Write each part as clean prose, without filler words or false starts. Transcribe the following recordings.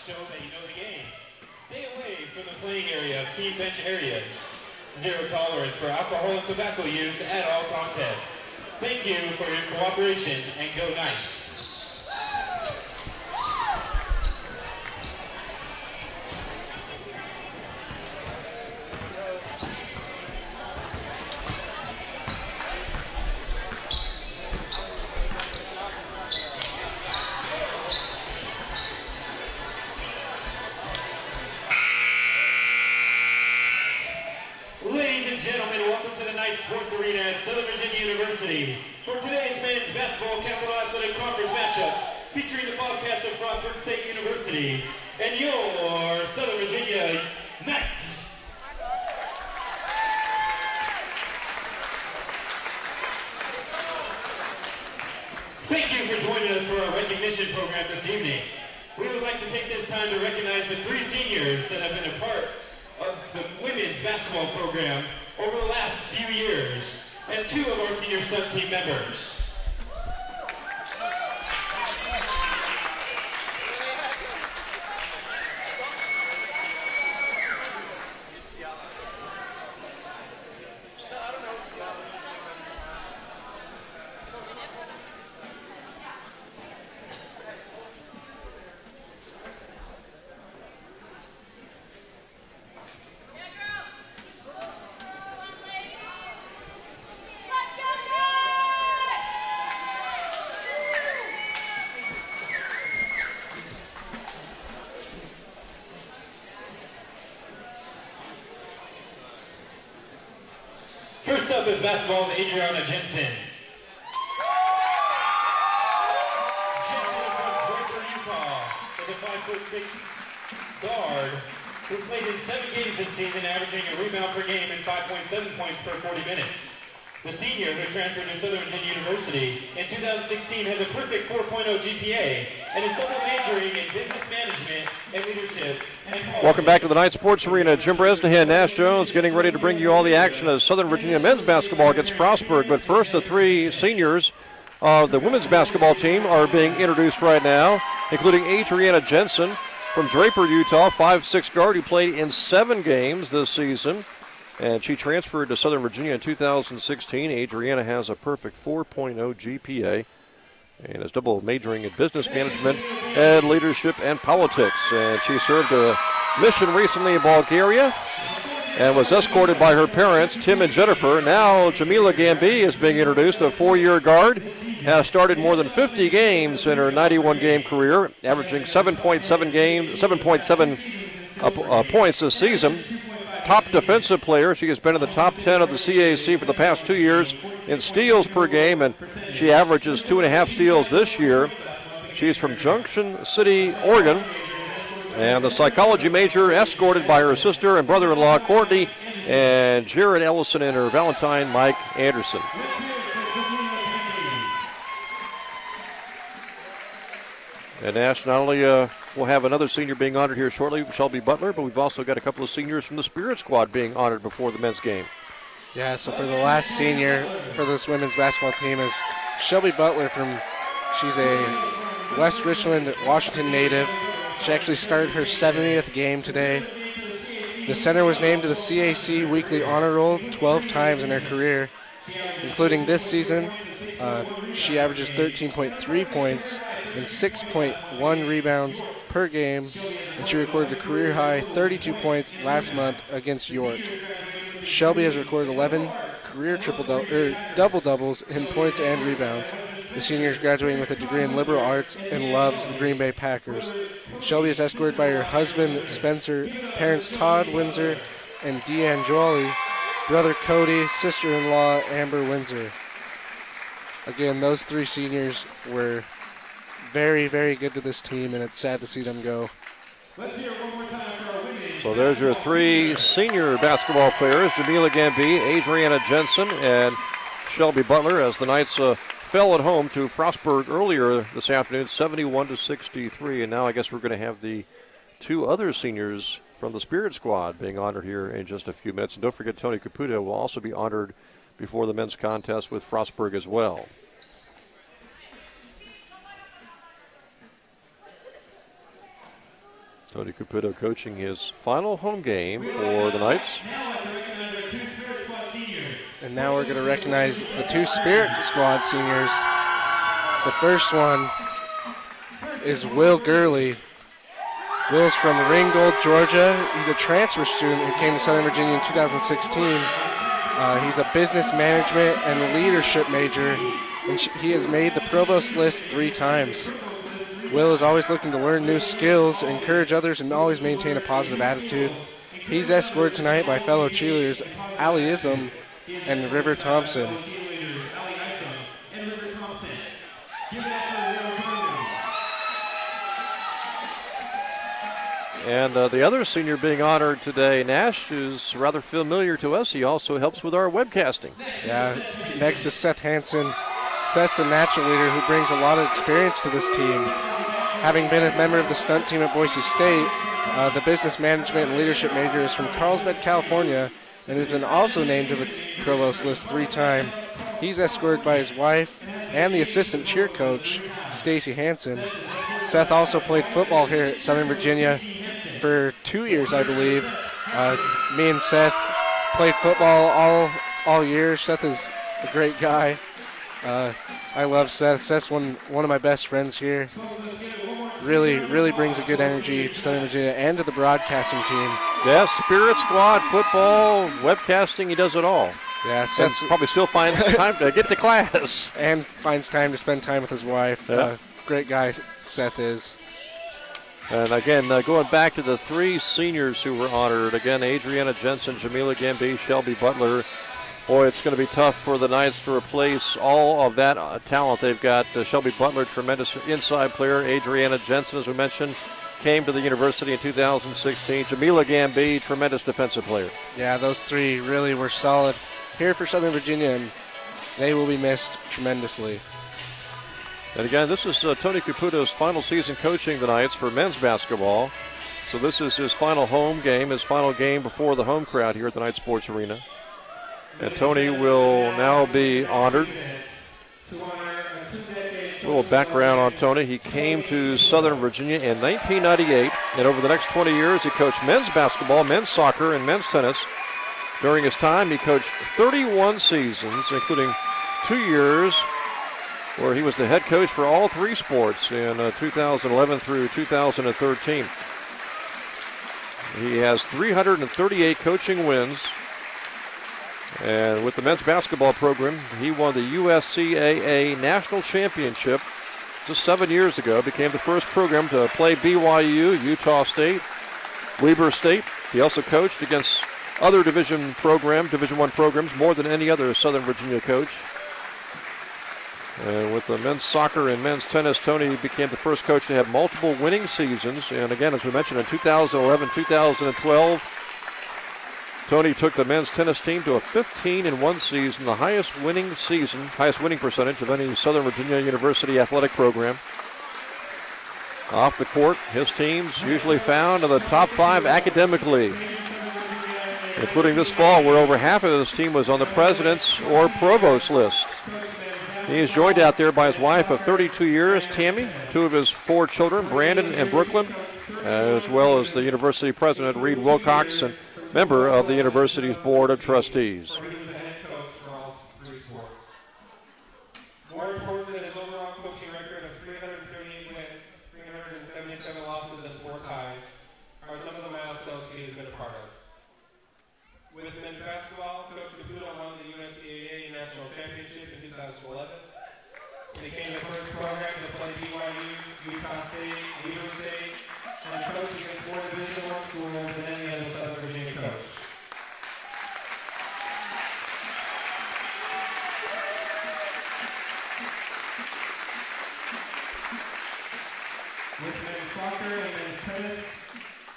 show that you know the game. Stay away from the playing area, key bench areas. Zero tolerance for alcohol and tobacco use at all contests. Thank you for your cooperation and go Knights. Sports Arena at Southern Virginia University for today's men's basketball Capital Athletic Conference matchup featuring the Bobcats of Frostburg State University and your Southern Virginia Knights. Thank you for joining us for our recognition program this evening. We would like to take this time to recognize the 3 seniors that have been a part of the women's basketball program over the last few years, and 2 of our senior stunt team members. First up is basketball's Adrianna Jensen. Jensen is from Draper, Utah, is a 5'6" guard who played in 7 games this season, averaging a rebound per game and 5.7 points per 40 minutes. The senior, who transferred to Southern Virginia University in 2016, has a perfect 4.0 GPA and is double majoring in business management and leadership. Welcome back to the Night Sports Arena. Jim Bresnahan, Nash Jones getting ready to bring you all the action as Southern Virginia men's basketball against Frostburg. But first, the 3 seniors of the women's basketball team are being introduced right now, including Adrianna Jensen from Draper, Utah, 5'6" guard who played in 7 games this season. And she transferred to Southern Virginia in 2016. Adrianna has a perfect 4.0 GPA and is double majoring in business management and leadership and politics. And she served a mission recently in Bulgaria and was escorted by her parents, Tim and Jennifer. Now Jameelah Gambiae is being introduced, a 4-year guard, has started more than 50 games in her 91-game career, averaging 7.7 points this season. Top defensive player. She has been in the top 10 of the CAC for the past 2 years in steals per game, and she averages 2.5 steals this year. She's from Junction City, Oregon, and the psychology major, escorted by her sister and brother-in-law, Courtney, and Jared Ellison and her Valentine, Mike Anderson. And Nash, not only we'll have another senior being honored here shortly, Shelby Butler, but we've also got a couple of seniors from the Spirit Squad being honored before the men's game. Yeah, so for the last senior for this women's basketball team is Shelby Butler she's a West Richland, Washington native. She actually started her 70th game today. The center was named to the CAC Weekly Honor Roll 12 times in her career, including this season. She averages 13.3 points and 6.1 rebounds per game, and she recorded a career-high 32 points last month against York. Shelby has recorded 11 career double-doubles in points and rebounds. The senior is graduating with a degree in liberal arts and loves the Green Bay Packers. Shelby is escorted by her husband, Spencer, parents Todd Windsor and Deanne Jolly, brother Cody, sister-in-law Amber Windsor. Again, those 3 seniors were very, very good to this team, and it's sad to see them go. Let's hear it one more time for our women. So there's your 3 senior basketball players, Jameelah Gambiae, Adrianna Jensen, and Shelby Butler, as the Knights fell at home to Frostburg earlier this afternoon, 71-63. And now I guess we're going to have the 2 other seniors from the Spirit Squad being honored here in just a few minutes. And don't forget, Tony Caputo will also be honored before the men's contest with Frostburg as well. Tony Caputo coaching his final home game for the Knights. And now we're going to recognize the 2 Spirit Squad seniors. The first one is Will Gurley. Will's from Ringgold, Georgia. He's a transfer student who came to Southern Virginia in 2016. He's a business management and leadership major, and he has made the provost list 3 times. Will is always looking to learn new skills, encourage others, and always maintain a positive attitude. He's escorted tonight by fellow cheerleaders Ali Ism and River Thompson. And the other senior being honored today, Nash, is rather familiar to us. He also helps with our webcasting. Yeah, next is Seth Hanson. Seth's a natural leader who brings a lot of experience to this team. Having been a member of the stunt team at Boise State, the business management and leadership major is from Carlsbad, California, and has been also named to the provost list 3 times. He's escorted by his wife and the assistant cheer coach, Stacy Hanson. Seth also played football here at Southern Virginia for 2 years, I believe. Me and Seth played football all year. Seth is a great guy. I love Seth. Seth's one of my best friends here. Really brings a good energy to Southern Virginia and to the broadcasting team. Yes, Spirit Squad, football, webcasting, he does it all. Yeah, Seth probably still finds time to get to class. And finds time to spend time with his wife. Yeah. Great guy Seth is. And again, going back to the 3 seniors who were honored. Again, Adrianna Jensen, Jameelah Gambiae, Shelby Butler. Boy, it's going to be tough for the Knights to replace all of that talent. They've got Shelby Butler, tremendous inside player. Adrianna Jensen, as we mentioned, came to the university in 2016. Jameelah Gambiae, tremendous defensive player. Yeah, those 3 really were solid here for Southern Virginia, and they will be missed tremendously. And again, this is Tony Caputo's final season coaching the Knights for men's basketball. So this is his final home game, his final game before the home crowd here at the Knight Sports Arena. And Tony will now be honored. A little background on Tony. He came to Southern Virginia in 1998, and over the next 20 years, he coached men's basketball, men's soccer, and men's tennis. During his time, he coached 31 seasons, including 2 years where he was the head coach for all 3 sports in 2011 through 2013. He has 338 coaching wins. And with the men's basketball program, he won the USCAA National Championship just 7 years ago. Became the first program to play BYU, Utah State, Weber State. He also coached against other Division I programs more than any other Southern Virginia coach. And with the men's soccer and men's tennis, Tony became the first coach to have multiple winning seasons. And again, as we mentioned, in 2011, 2012, Tony took the men's tennis team to a 15-1 season, the highest winning percentage of any Southern Virginia University athletic program. Off the court, his teams usually found in the top 5 academically, including this fall, where over half of his team was on the president's or provost list. He is joined out there by his wife of 32 years, Tammy, 2 of his 4 children, Brandon and Brooklyn, as well as the university president, Reed Wilcox, and member of the university's board of trustees. More important than his overall coaching record of 338 wins, 377 losses, and 4 ties are some of the milestones he has been a part of. With men's basketball, Coach Caputo won the USCAA National Championship in 2011. He became the first program to play BYU, Utah State, Weber State, and coach against more Division I schools than any other Southern Virginia coach. With men's soccer and men's tennis,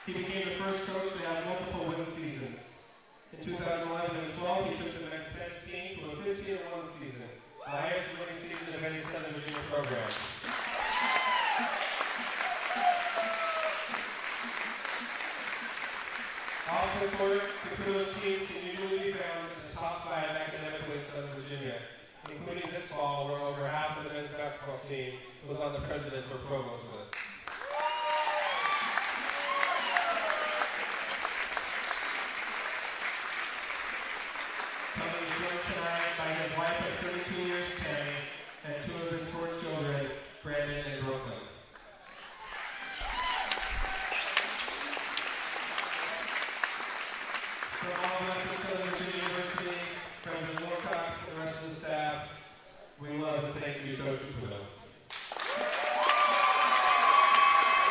he became the first coach to have multiple win seasons. In 2011 and 12, he took the men's tennis team to a 15-1 season, the highest winning season of any Southern Virginia program. Off the court, Caputo's teams can usually be found in the top 5 academically in Southern Virginia, including this fall, where over half of the men's basketball team was on the president's or provost list.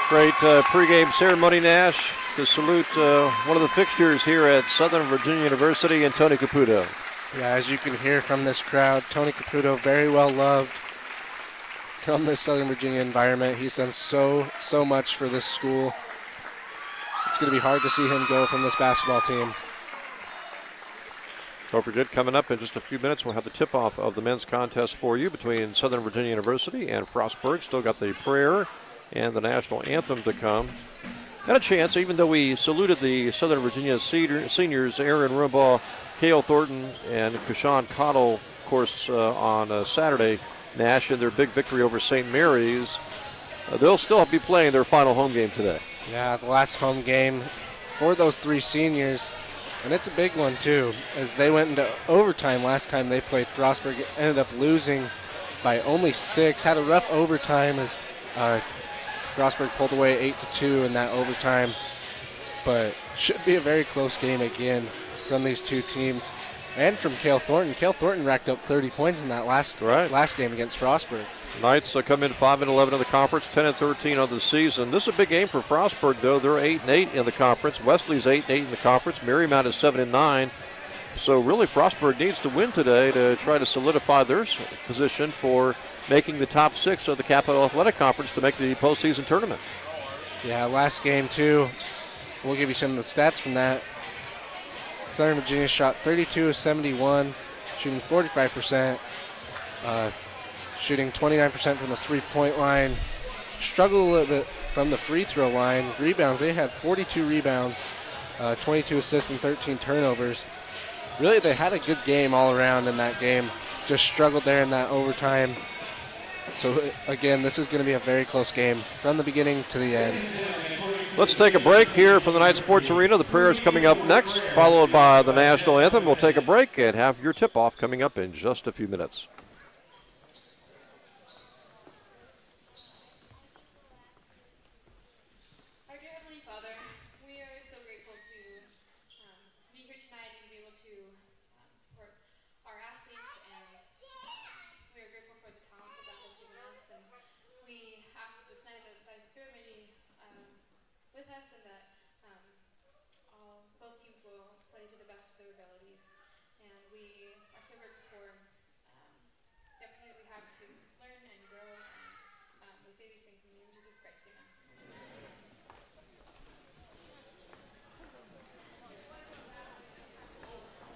Great pregame ceremony, Nash, to salute one of the fixtures here at Southern Virginia University and Tony Caputo. Yeah, as you can hear from this crowd, Tony Caputo very well loved from this Southern Virginia environment. He's done so much for this school. It's going to be hard to see him go from this basketball team. Don't forget, coming up in just a few minutes, we'll have the tip-off of the men's contest for you between Southern Virginia University and Frostburg. Still got the prayer and the national anthem to come. And a chance, even though we saluted the Southern Virginia seniors, Aaron Rumbaugh, Cale Thornton, and Kashawn Cottle, of course, on Saturday, Nash in their big victory over St. Mary's. They'll still be playing their final home game today. Yeah, the last home game for those three seniors. And it's a big one, too, as they went into overtime last time they played. Frostburg ended up losing by only 6. Had a rough overtime as Frostburg pulled away 8-2 in that overtime. But should be a very close game again from these two teams. And from Cale Thornton. Cale Thornton racked up 30 points in that last game against Frostburg. Knights come in 5-11 in the conference, 10-13 on the season. This is a big game for Frostburg, though. They're 8-8 in the conference. Wesley's 8-8 in the conference. Marymount is 7-9. So really, Frostburg needs to win today to try to solidify their position for making the top 6 of the Capital Athletic Conference to make the postseason tournament. Yeah, last game, too. We'll give you some of the stats from that. Southern Virginia shot 32 of 71, shooting 45%. Shooting 29% from the three-point line. Struggled a little bit from the free throw line. Rebounds, they had 42 rebounds, 22 assists, and 13 turnovers. Really, they had a good game all around in that game. Just struggled there in that overtime. So, again, this is going to be a very close game from the beginning to the end. Let's take a break here from the Night Sports Arena. The prayer is coming up next, followed by the national anthem. We'll take a break and have your tip-off coming up in just a few minutes.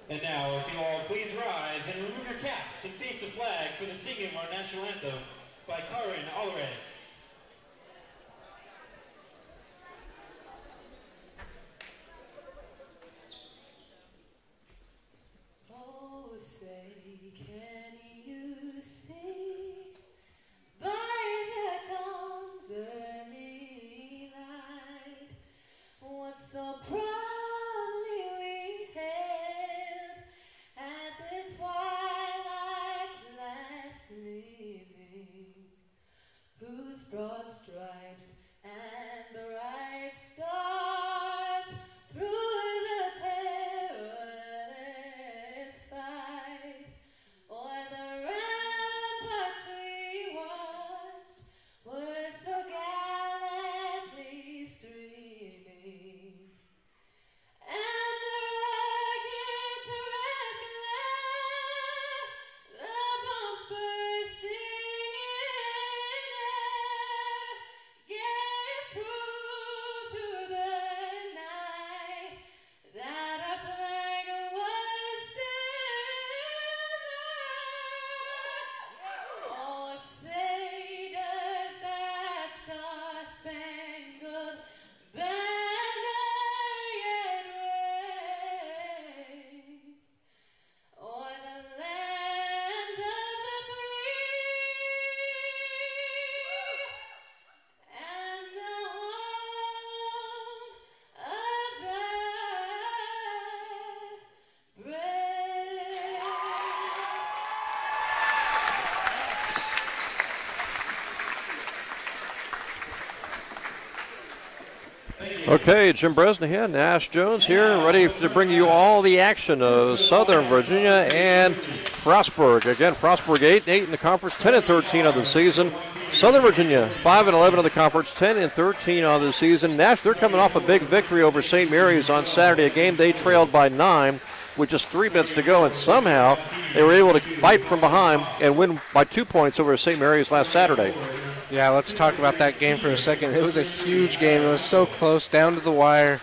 And now, if you all please rise and remove your caps and face the flag for the singing of our national anthem by Karin Allred. Oh, say, can you see by the dawn's early light what so proudly we hailed at the twilight's last gleaming, whose broad stripes and bright stars through the perilous fight o'er the ramparts we watched were so gallantly streaming, and the rocket's red glare, the bombs bursting in air, gave proof through the night that our flag was still there. Oh, say does that star-spangled banner yet wave o'er the land of the free and the home of the brave. Okay, Jim Bresnahan, Nash Jones here, ready to bring you all the action of Southern Virginia and Frostburg. Again, Frostburg 8-8 in the conference, 10-13 of the season. Southern Virginia, 5-11 in the conference, 10-13 on the season. Nash, they're coming off a big victory over St. Mary's on Saturday, a game they trailed by 9 with just 3 minutes to go, and somehow they were able to fight from behind and win by 2 points over St. Mary's last Saturday. Yeah, let's talk about that game for a second. It was a huge game. It was so close, down to the wire.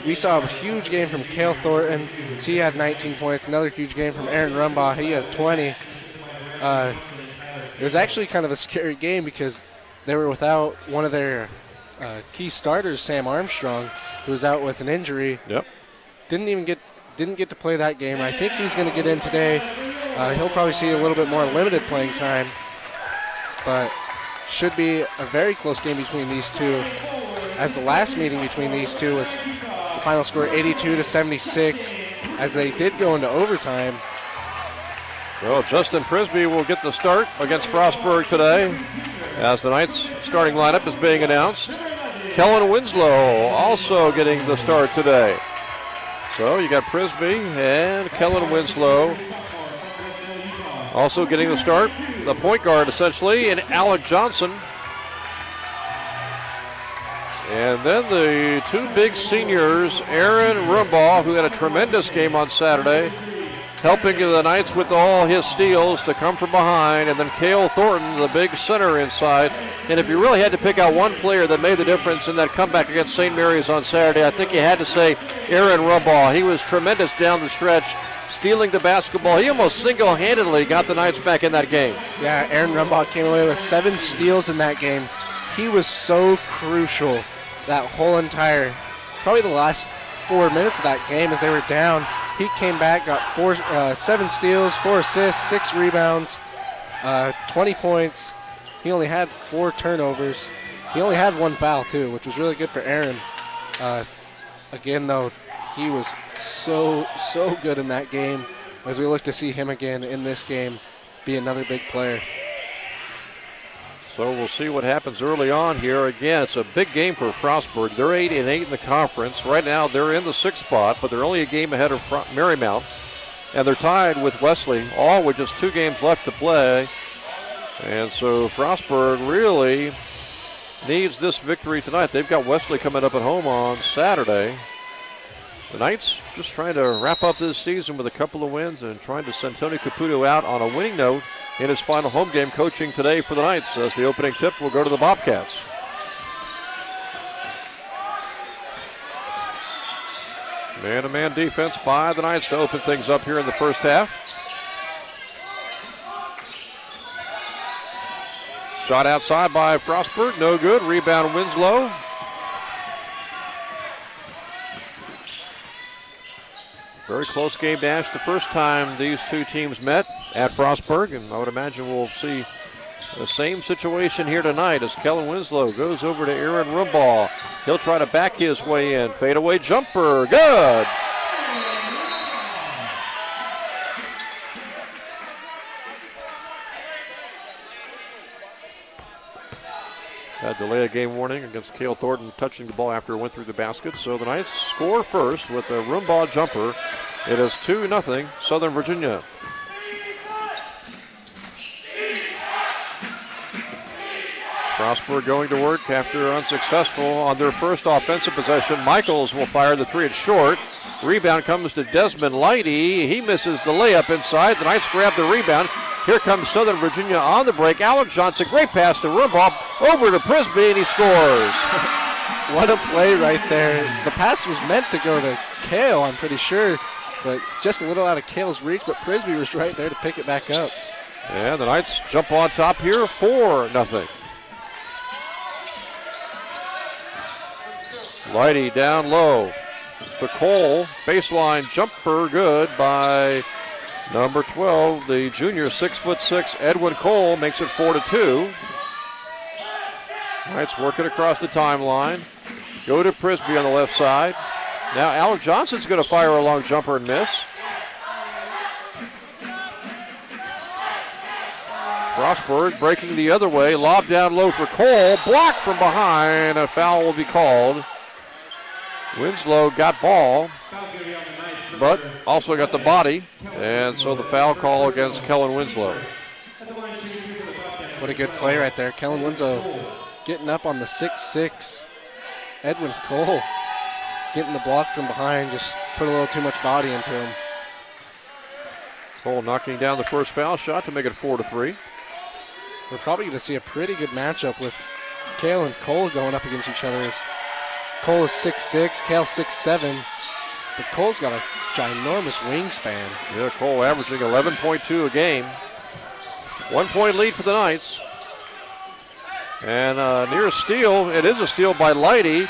We saw a huge game from Cale Thornton. He had 19 points. Another huge game from Aaron Rumbaugh. He had 20. It was actually kind of a scary game because they were without one of their key starters, Sam Armstrong, who was out with an injury. Yep. Didn't get to play that game. I think he's going to get in today. He'll probably see a little bit more limited playing time, but should be a very close game between these two, as the last meeting between these two was the final score 82-76, as they did go into overtime. Well, Justin Prisby will get the start against Frostburg today as the Knights starting lineup is being announced. Kellen Winslow also getting the start today. So you got Prisby and Kellen Winslow also getting the start. The point guard essentially, and Alec Johnson. And then the two big seniors, Aaron Rumbaugh, who had a tremendous game on Saturday, helping the Knights with all his steals to come from behind, and then Cale Thornton, the big center inside. And if you really had to pick out one player that made the difference in that comeback against St. Mary's on Saturday, I think you had to say Aaron Rumbaugh. He was tremendous down the stretch, stealing the basketball. He almost single-handedly got the Knights back in that game. Yeah, Aaron Rumbaugh came away with 7 steals in that game. He was so crucial that whole entire, probably the last 4 minutes of that game as they were down. He came back, got 7 steals, 4 assists, 6 rebounds, 20 points. He only had 4 turnovers. He only had 1 foul, too, which was really good for Aaron. Again, though, he was so good in that game, as we look to see him again in this game be another big player. So we'll see what happens early on here. Again, it's a big game for Frostburg. They're 8-8 in the conference. Right now they're in the 6th spot, but they're only a game ahead of Marymount. And they're tied with Wesley, all with just 2 games left to play. And so Frostburg really needs this victory tonight. They've got Wesley coming up at home on Saturday. The Knights just trying to wrap up this season with a couple of wins and trying to send Tony Caputo out on a winning note in his final home game, coaching today for the Knights, as the opening tip will go to the Bobcats. Man-to-man defense by the Knights to open things up here in the first half. Shot outside by Frostburg, no good. Rebound Winslow. Very close game, Dash. The first time these two teams met at Frostburg, and I would imagine we'll see the same situation here tonight as Kellen Winslow goes over to Aaron Rumbaugh. He'll try to back his way in. Fadeaway jumper, good. Had delay of game warning against Cale Thornton touching the ball after it went through the basket. So the Knights score first with a Rumbaugh jumper. It is 2-0 Southern Virginia. Frostburg going to work after unsuccessful on their first offensive possession. Michaels will fire the 3 at short. Rebound comes to Desmond Lighty. He misses the layup inside. The Knights grab the rebound. Here comes Southern Virginia on the break. Alec Johnson, great pass to Rumbaugh, over to Prisby, and he scores. What a play right there. The pass was meant to go to Cale, I'm pretty sure, but just a little out of Cale's reach, but Prisby was right there to pick it back up. And the Knights jump on top here, 4-0. Lighty down low to Cole. Baseline jumper good by number 12, the junior 6'6", Edwin Cole, makes it 4-2. Knights working across the timeline. Go to Prisby on the left side. Now Alec Johnson's going to fire a long jumper and miss. Frostburg breaking the other way. Lob down low for Cole. Blocked from behind. A foul will be called. Winslow got ball, but also got the body, and so the foul call against Kellen Winslow. What a good play right there. Kellen Winslow getting up on the 6'6". Edwin Cole getting the block from behind, just put a little too much body into him. Cole knocking down the first foul shot to make it 4-3. We're probably going to see a pretty good matchup with Kale and Cole going up against each other. Cole is 6'6", Kale 6'7", but Cole's got a ginormous wingspan. Yeah, Cole averaging 11.2 a game. 1 point lead for the Knights. And near a steal, it is a steal by Leidy.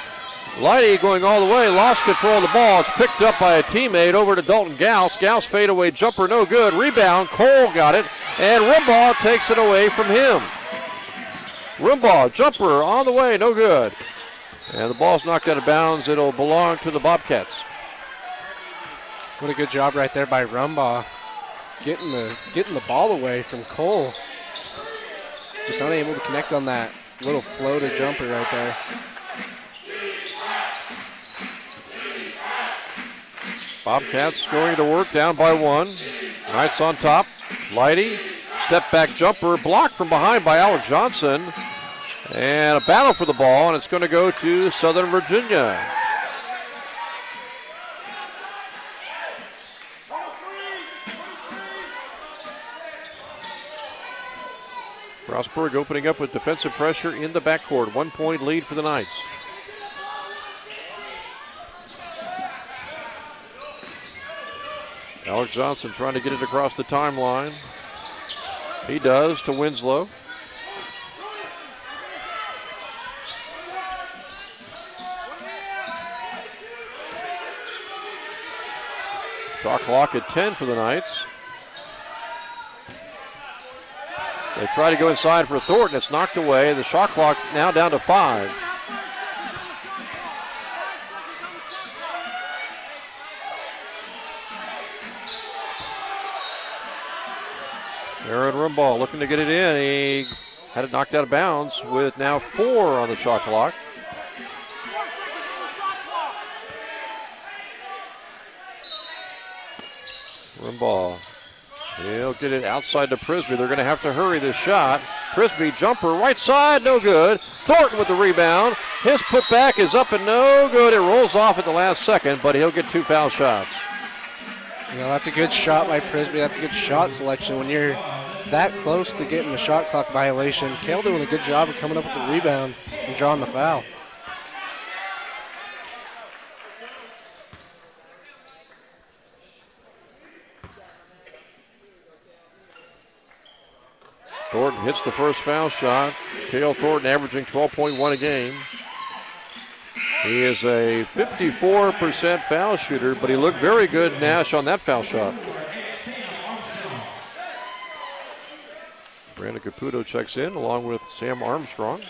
Leidy going all the way, lost control of the ball. It's picked up by a teammate over to Dalton Gauss. Gauss fadeaway jumper, no good. Rebound, Cole got it, and Rumbaugh takes it away from him. Rumbaugh, jumper on the way, no good. And the ball's knocked out of bounds. It'll belong to the Bobcats. What a good job right there by Rumbaugh, getting the ball away from Cole. Just unable to connect on that little floater jumper right there. Bobcats going to work, down by 1. Knights on top. Leidy, step back jumper, blocked from behind by Alec Johnson. And a battle for the ball, and it's going to go to Southern Virginia. Frostburg opening up with defensive pressure in the backcourt. 1 point lead for the Knights. Alex Johnson trying to get it across the timeline. He does to Winslow. Shot clock at 10 for the Knights. They try to go inside for Thornton. It's knocked away. The shot clock now down to 5. Aaron Rumbaugh looking to get it in. He had it knocked out of bounds with now 4 on the shot clock. Rumbaugh. He'll get it outside to Prisby. They're going to have to hurry this shot. Prisby jumper right side, no good. Thornton with the rebound. His putback is up and no good. It rolls off at the last second, but he'll get 2 foul shots. You know, that's a good shot by Prisby. That's a good shot selection when you're that close to getting the shot clock violation. Kale doing a good job of coming up with the rebound and drawing the foul. Thornton hits the first foul shot. Cale Thornton averaging 12.1 a game. He is a 54% foul shooter, but he looked very good, Nash, on that foul shot. Brandon Caputo checks in along with Sam Armstrong.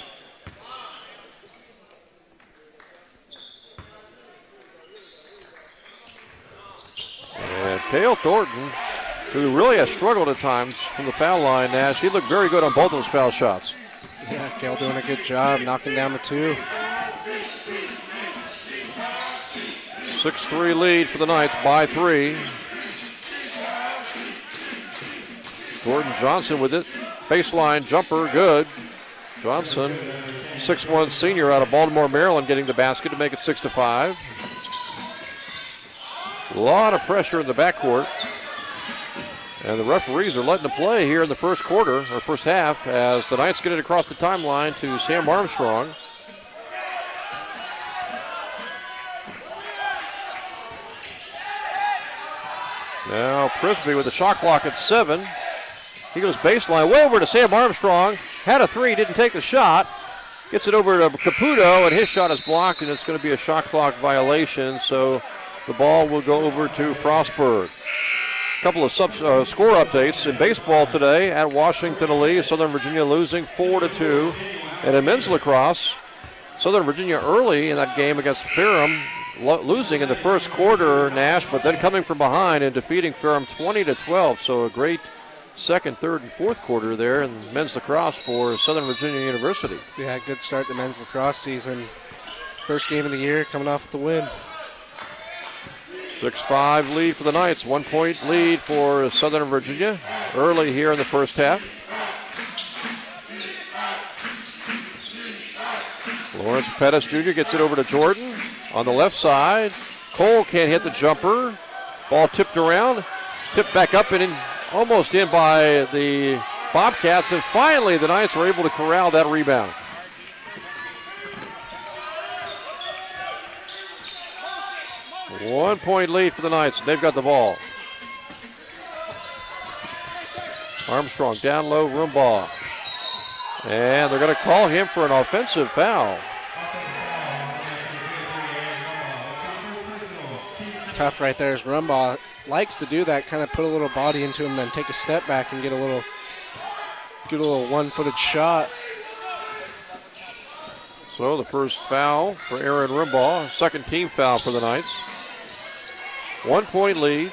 And Cale Thornton, who really has struggled at times from the foul line, Nash, he looked very good on both those foul shots. Yeah, Cale doing a good job knocking down the 2. 6-3 lead for the Knights by 3. Gordon Johnson with it. Baseline jumper, good. Johnson, 6'1" senior out of Baltimore, Maryland, getting the basket to make it 6-5. A lot of pressure in the backcourt. And the referees are letting it play here in the first quarter, or first half, as the Knights get it across the timeline to Sam Armstrong. Now Prisby with the shot clock at 7. He goes baseline, way over to Sam Armstrong. Had a 3, didn't take the shot. Gets it over to Caputo, and his shot is blocked, and it's going to be a shot clock violation, so the ball will go over to Frostburg. A couple of score updates in baseball today at Washington-Lee. Southern Virginia losing 4-2. And in men's lacrosse, Southern Virginia early in that game against Ferrum, losing in the first quarter, Nash, but then coming from behind and defeating Ferrum 20-12. So a great second, third, and fourth quarter there in men's lacrosse for Southern Virginia University. Yeah, good start to men's lacrosse season. First game of the year, coming off with the win. 6-5 lead for the Knights. 1 point lead for Southern Virginia early here in the first half. Lawrence Pettis Jr. gets it over to Jordan on the left side. Cole can't hit the jumper. Ball tipped around, tipped back up and in, almost in by the Bobcats. And finally, the Knights were able to corral that rebound. One-point lead for the Knights. They've got the ball. Armstrong down low, Rumbaugh. And they're going to call him for an offensive foul. Tough right there as Rumbaugh likes to do that, kind of put a little body into him, then take a step back and get a little one-footed shot. So the first foul for Aaron Rumbaugh, second team foul for the Knights. 1-point lead.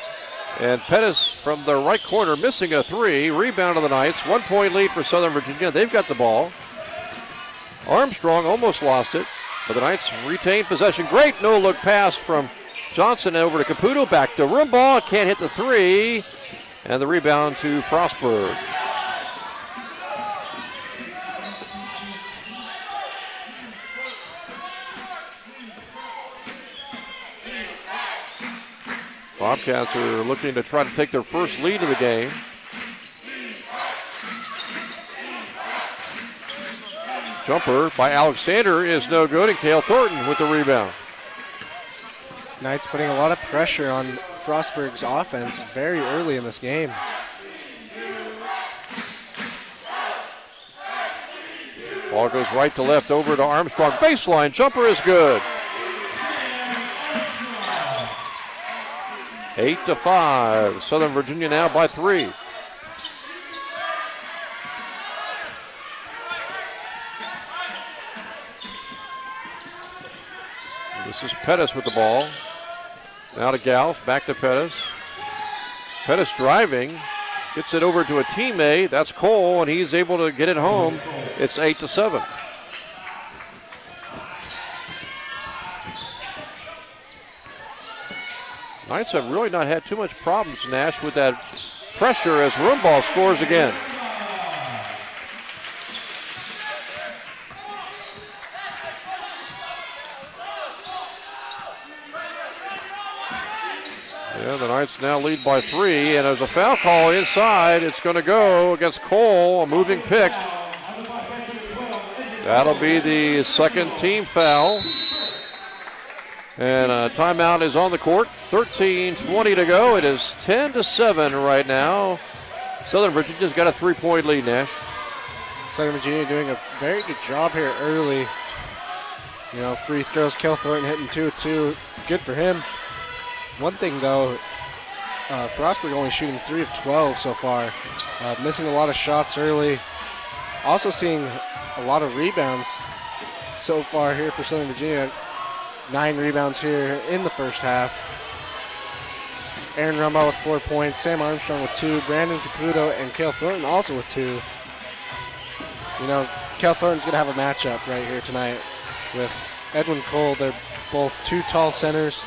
And Pettis from the right corner missing a three. Rebound of the Knights. 1-point lead for Southern Virginia. They've got the ball. Armstrong almost lost it, but the Knights retain possession. Great no-look pass from Johnson over to Caputo. Back to Rumbaugh. Can't hit the three. And the rebound to Frostburg. Bobcats are looking to try to take their first lead of the game. Jumper by Alexander is no good, and Cale Thornton with the rebound. Knights putting a lot of pressure on Frostburg's offense very early in this game. Ball goes right to left over to Armstrong. Baseline jumper is good. 8-5. Southern Virginia now by 3. This is Pettis with the ball. Now to Gauss, back to Pettis. Pettis driving, gets it over to a teammate. That's Cole, and he's able to get it home. It's 8-7. Knights have really not had too much problems, Nash, with that pressure as Rumbaugh scores again. Yeah, the Knights now lead by 3, and there's a foul call inside. It's going to go against Cole, a moving pick. That'll be the second team foul. And a timeout is on the court. 13:20 to go. It is 10-7 right now. Southern Virginia's got a 3-point lead, Nash. Southern Virginia doing a very good job here early. You know, free throws, Cale Thornton hitting 2-2. Good for him. One thing, though, Frostburg only shooting 3 of 12 so far. Missing a lot of shots early. Also seeing a lot of rebounds so far here for Southern Virginia. 9 rebounds here in the first half. Aaron Rumbaugh with 4 points, Sam Armstrong with 2, Brandon Caputo and Cale Thornton also with 2. You know, Cale Thornton's going to have a matchup right here tonight with Edwin Cole. They're both 2 tall centers.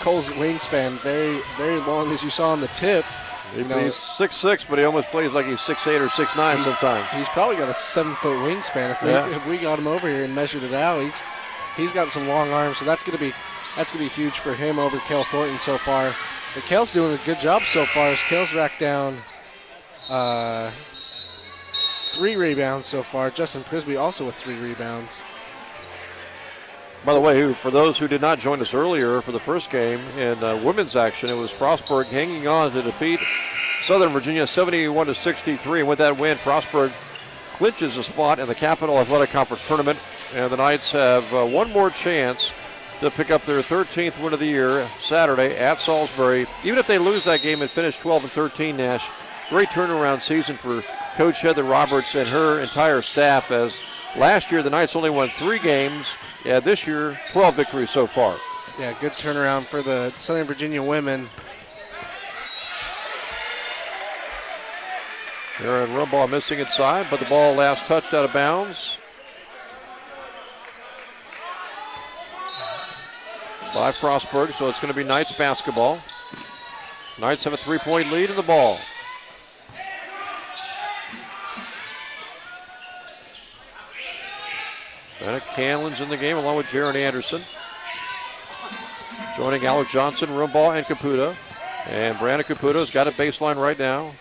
Cole's wingspan very, very long, as you saw on the tip. He's 6'6", but he almost plays like he's 6'8" or 6'9" sometimes. He's probably got a 7-foot wingspan. If we got him over here and measured it out, he's got some long arms, so that's gonna be huge for him over Cale Thornton so far. But Cale's doing a good job so far as Cale's racked down 3 rebounds so far. Justin Prisby also with 3 rebounds. By the way, for those who did not join us earlier for the first game in women's action, it was Frostburg hanging on to defeat Southern Virginia 71-63. And with that win, Frostburg clinches a spot in the Capital Athletic Conference tournament. And the Knights have one more chance to pick up their 13th win of the year Saturday at Salisbury. Even if they lose that game and finish 12-13, Nash, great turnaround season for Coach Heather Roberts and her entire staff, as last year the Knights only won 3 games. Yeah, this year, 12 victories so far. Yeah, good turnaround for the Southern Virginia women. Aaron Rumbaugh missing inside, but the ball last touched out of bounds by Frostburg, so it's going to be Knights basketball. Knights have a 3-point lead in the ball. Brenna Canlin's in the game along with Jaron Anderson. Joining Alex Johnson, Rumbaugh, and Caputo. And Brandon Caputo's got a baseline right now.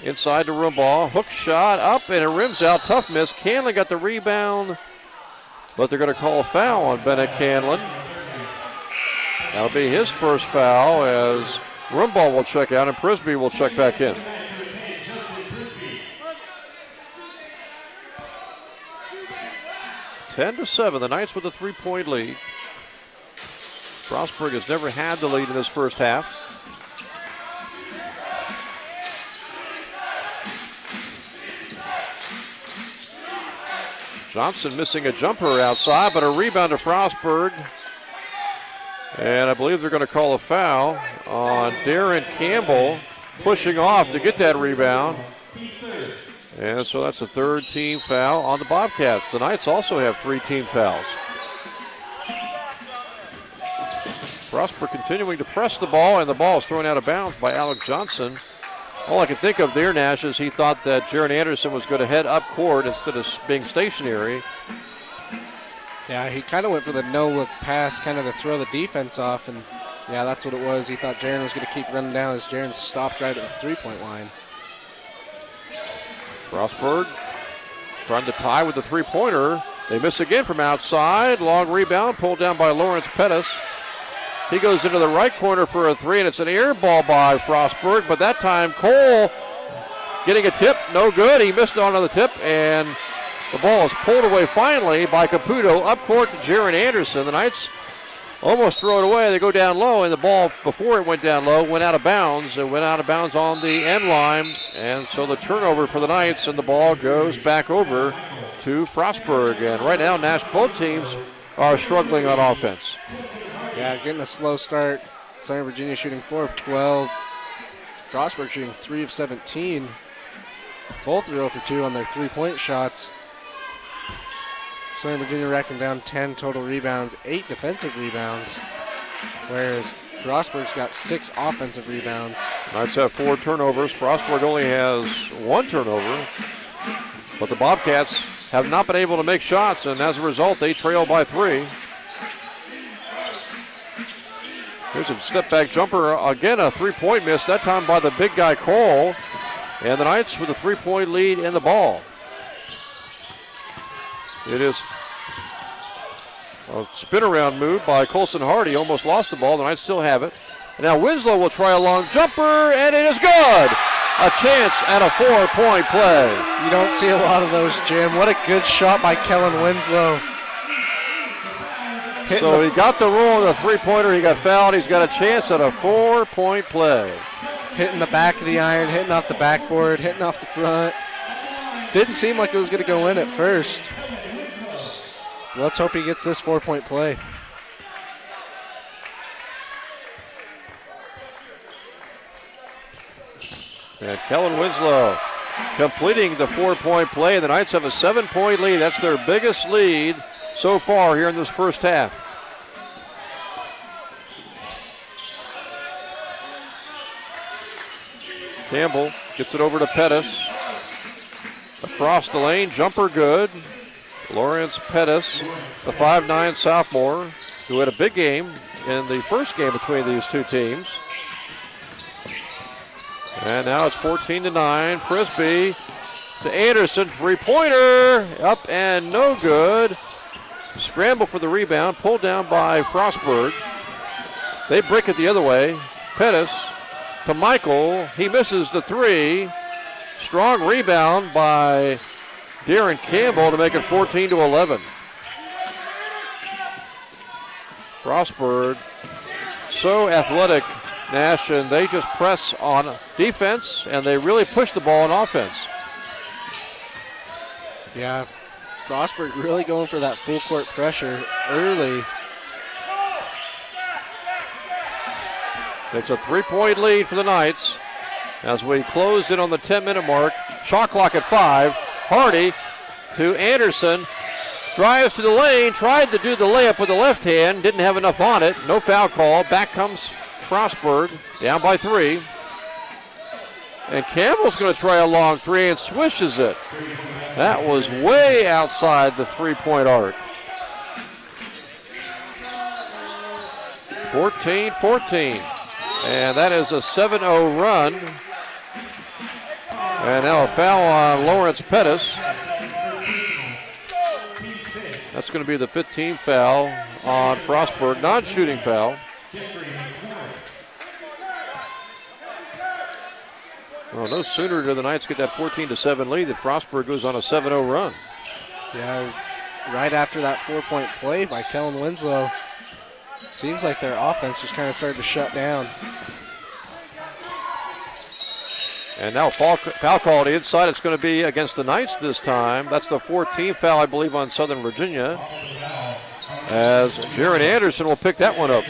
Inside to Rumbaugh. Hook shot up, and it rims out. Tough miss. Canlin got the rebound, but they're going to call a foul on Bennett Canlin. That'll be his first foul as Rumbaugh will check out and Prisby will check back in. Ten to 7, the Knights with a 3-point lead. Frostburg has never had the lead in this first half. Johnson missing a jumper outside, but a rebound to Frostburg. And I believe they're going to call a foul on Darren Campbell, pushing off to get that rebound. And so that's the third team foul on the Bobcats. The Knights also have 3 team fouls. Frostburg continuing to press the ball, and the ball is thrown out of bounds by Alex Johnson. All I can think of there, Nash, is he thought that Jaron Anderson was going to head up court instead of being stationary. Yeah, he kind of went for the no-look pass, kind of to throw the defense off, and yeah, that's what it was. He thought Jaron was going to keep running down as Jaron stopped right at the three-point line. Frostburg trying to tie with the three-pointer. They miss again from outside. Long rebound pulled down by Lawrence Pettis. He goes into the right corner for a 3, and it's an air ball by Frostburg, but that time Cole getting a tip, no good. He missed on the tip, and the ball is pulled away finally by Caputo up court to Jaron Anderson. The Knights almost throw it away. They go down low, and the ball, before it went down low, went out of bounds. It went out of bounds on the end line, and so the turnover for the Knights, and the ball goes back over to Frostburg. And right now, Nash, both teams are struggling on offense. Yeah, getting a slow start. Southern Virginia shooting 4 of 12. Frostburg shooting 3 of 17. Both are 0 for 2 on their three-point shots. Southern Virginia racking down 10 total rebounds, 8 defensive rebounds, whereas Frostburg's got 6 offensive rebounds. Knights have 4 turnovers. Frostburg only has 1 turnover, but the Bobcats have not been able to make shots, and as a result, they trail by 3. Here's a step-back jumper. Again, a three-point miss, that time by the big guy, Cole. And the Knights with a 3-point lead in the ball. It is a spin-around move by Colson Hardy. Almost lost the ball. The Knights still have it. And now Winslow will try a long jumper, and it is good. A chance at a 4-point play. You don't see a lot of those, Jim. What a good shot by Kellen Winslow. So he got the rule on the three-pointer. He got fouled. He's got a chance at a 4-point play. Hitting the back of the iron, hitting off the backboard, hitting off the front. Didn't seem like it was going to go in at first. Let's hope he gets this 4-point play. And Kellen Winslow completing the 4-point play. The Knights have a 7-point lead. That's their biggest lead so far here in this first half. Campbell gets it over to Pettis. Across the lane, jumper good. Lawrence Pettis, the 5'9" sophomore, who had a big game in the first game between these two teams. And now it's 14-9. Prisby to Anderson, three-pointer, up and no good. Scramble for the rebound, pulled down by Frostburg. They break it the other way. Pettis to Michael, he misses the 3. Strong rebound by Darren Campbell to make it 14-11. Frostburg, so athletic, Nash, and they just press on defense, and they really push the ball on offense. Yeah, Frostburg really going for that full court pressure early. It's a 3-point lead for the Knights as we close in on the 10-minute mark. Shot clock at 5. Hardy to Anderson. Drives to the lane. Tried to do the layup with the left hand. Didn't have enough on it. No foul call. Back comes Frostburg. Down by 3. And Campbell's going to try a long 3 and swishes it. That was way outside the 3-point arc. 14-14. And that is a 7-0 run. And now a foul on Lawrence Pettis. That's going to be the 15th foul on Frostburg, non-shooting foul. Well, no sooner do the Knights get that 14-7 lead than Frostburg goes on a 7-0 run. Yeah, right after that 4-point play by Kellen Winslow, seems like their offense just kind of started to shut down. And now foul called inside. It's going to be against the Knights this time. That's the 14th foul, I believe, on Southern Virginia, as Jaron Anderson will pick that one up.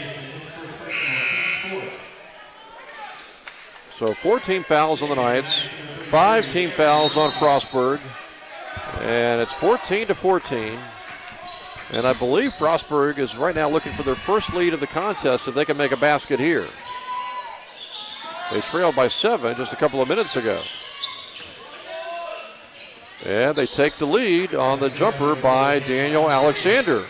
So 14 fouls on the Knights, 5 team fouls on Frostburg, and it's 14-14. And I believe Frostburg is right now looking for their first lead of the contest if they can make a basket here. They trailed by 7 just a couple of minutes ago. And they take the lead on the jumper by Daniel Alexander.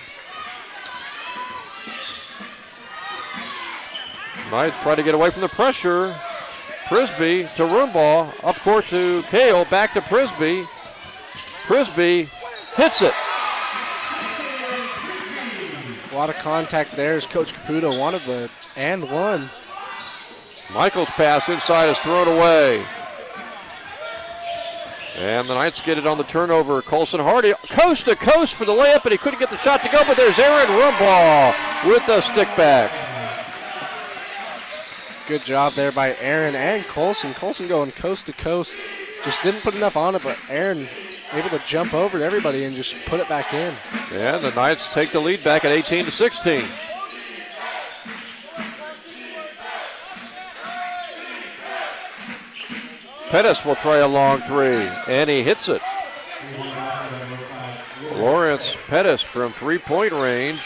Knights try to get away from the pressure. Prisby to Rumbaugh, up court to Kale, back to Prisby. Prisby hits it. A lot of contact there as Coach Caputo wanted the and one. Michael's pass inside is thrown away. And the Knights get it on the turnover. Colson Hardy, coast to coast for the layup, and he couldn't get the shot to go, but there's Aaron Rumbaugh with the stick back. Good job there by Aaron and Colson. Colson going coast to coast. Just didn't put enough on it, but Aaron able to jump over everybody and just put it back in. And the Knights take the lead back at 18-16. Pettis will try a long three, and he hits it. Lawrence Pettis from three-point range.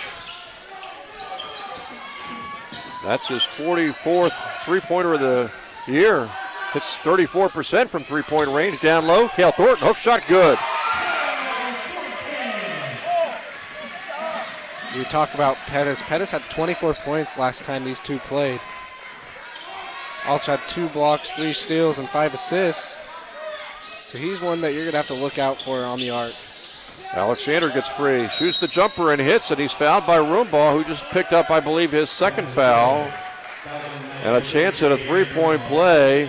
That's his 44th three-pointer of the year. Hits 34% from three-point range. Down low, Cale Thornton, hook shot, good. As we talk about Pettis, Pettis had 24 points last time these two played. Also had 2 blocks, 3 steals, and 5 assists. So he's one that you're going to have to look out for on the arc. Alexander gets free, shoots the jumper and hits, and he's fouled by Rumbaugh, who just picked up, I believe, his second foul. And a chance at a three-point play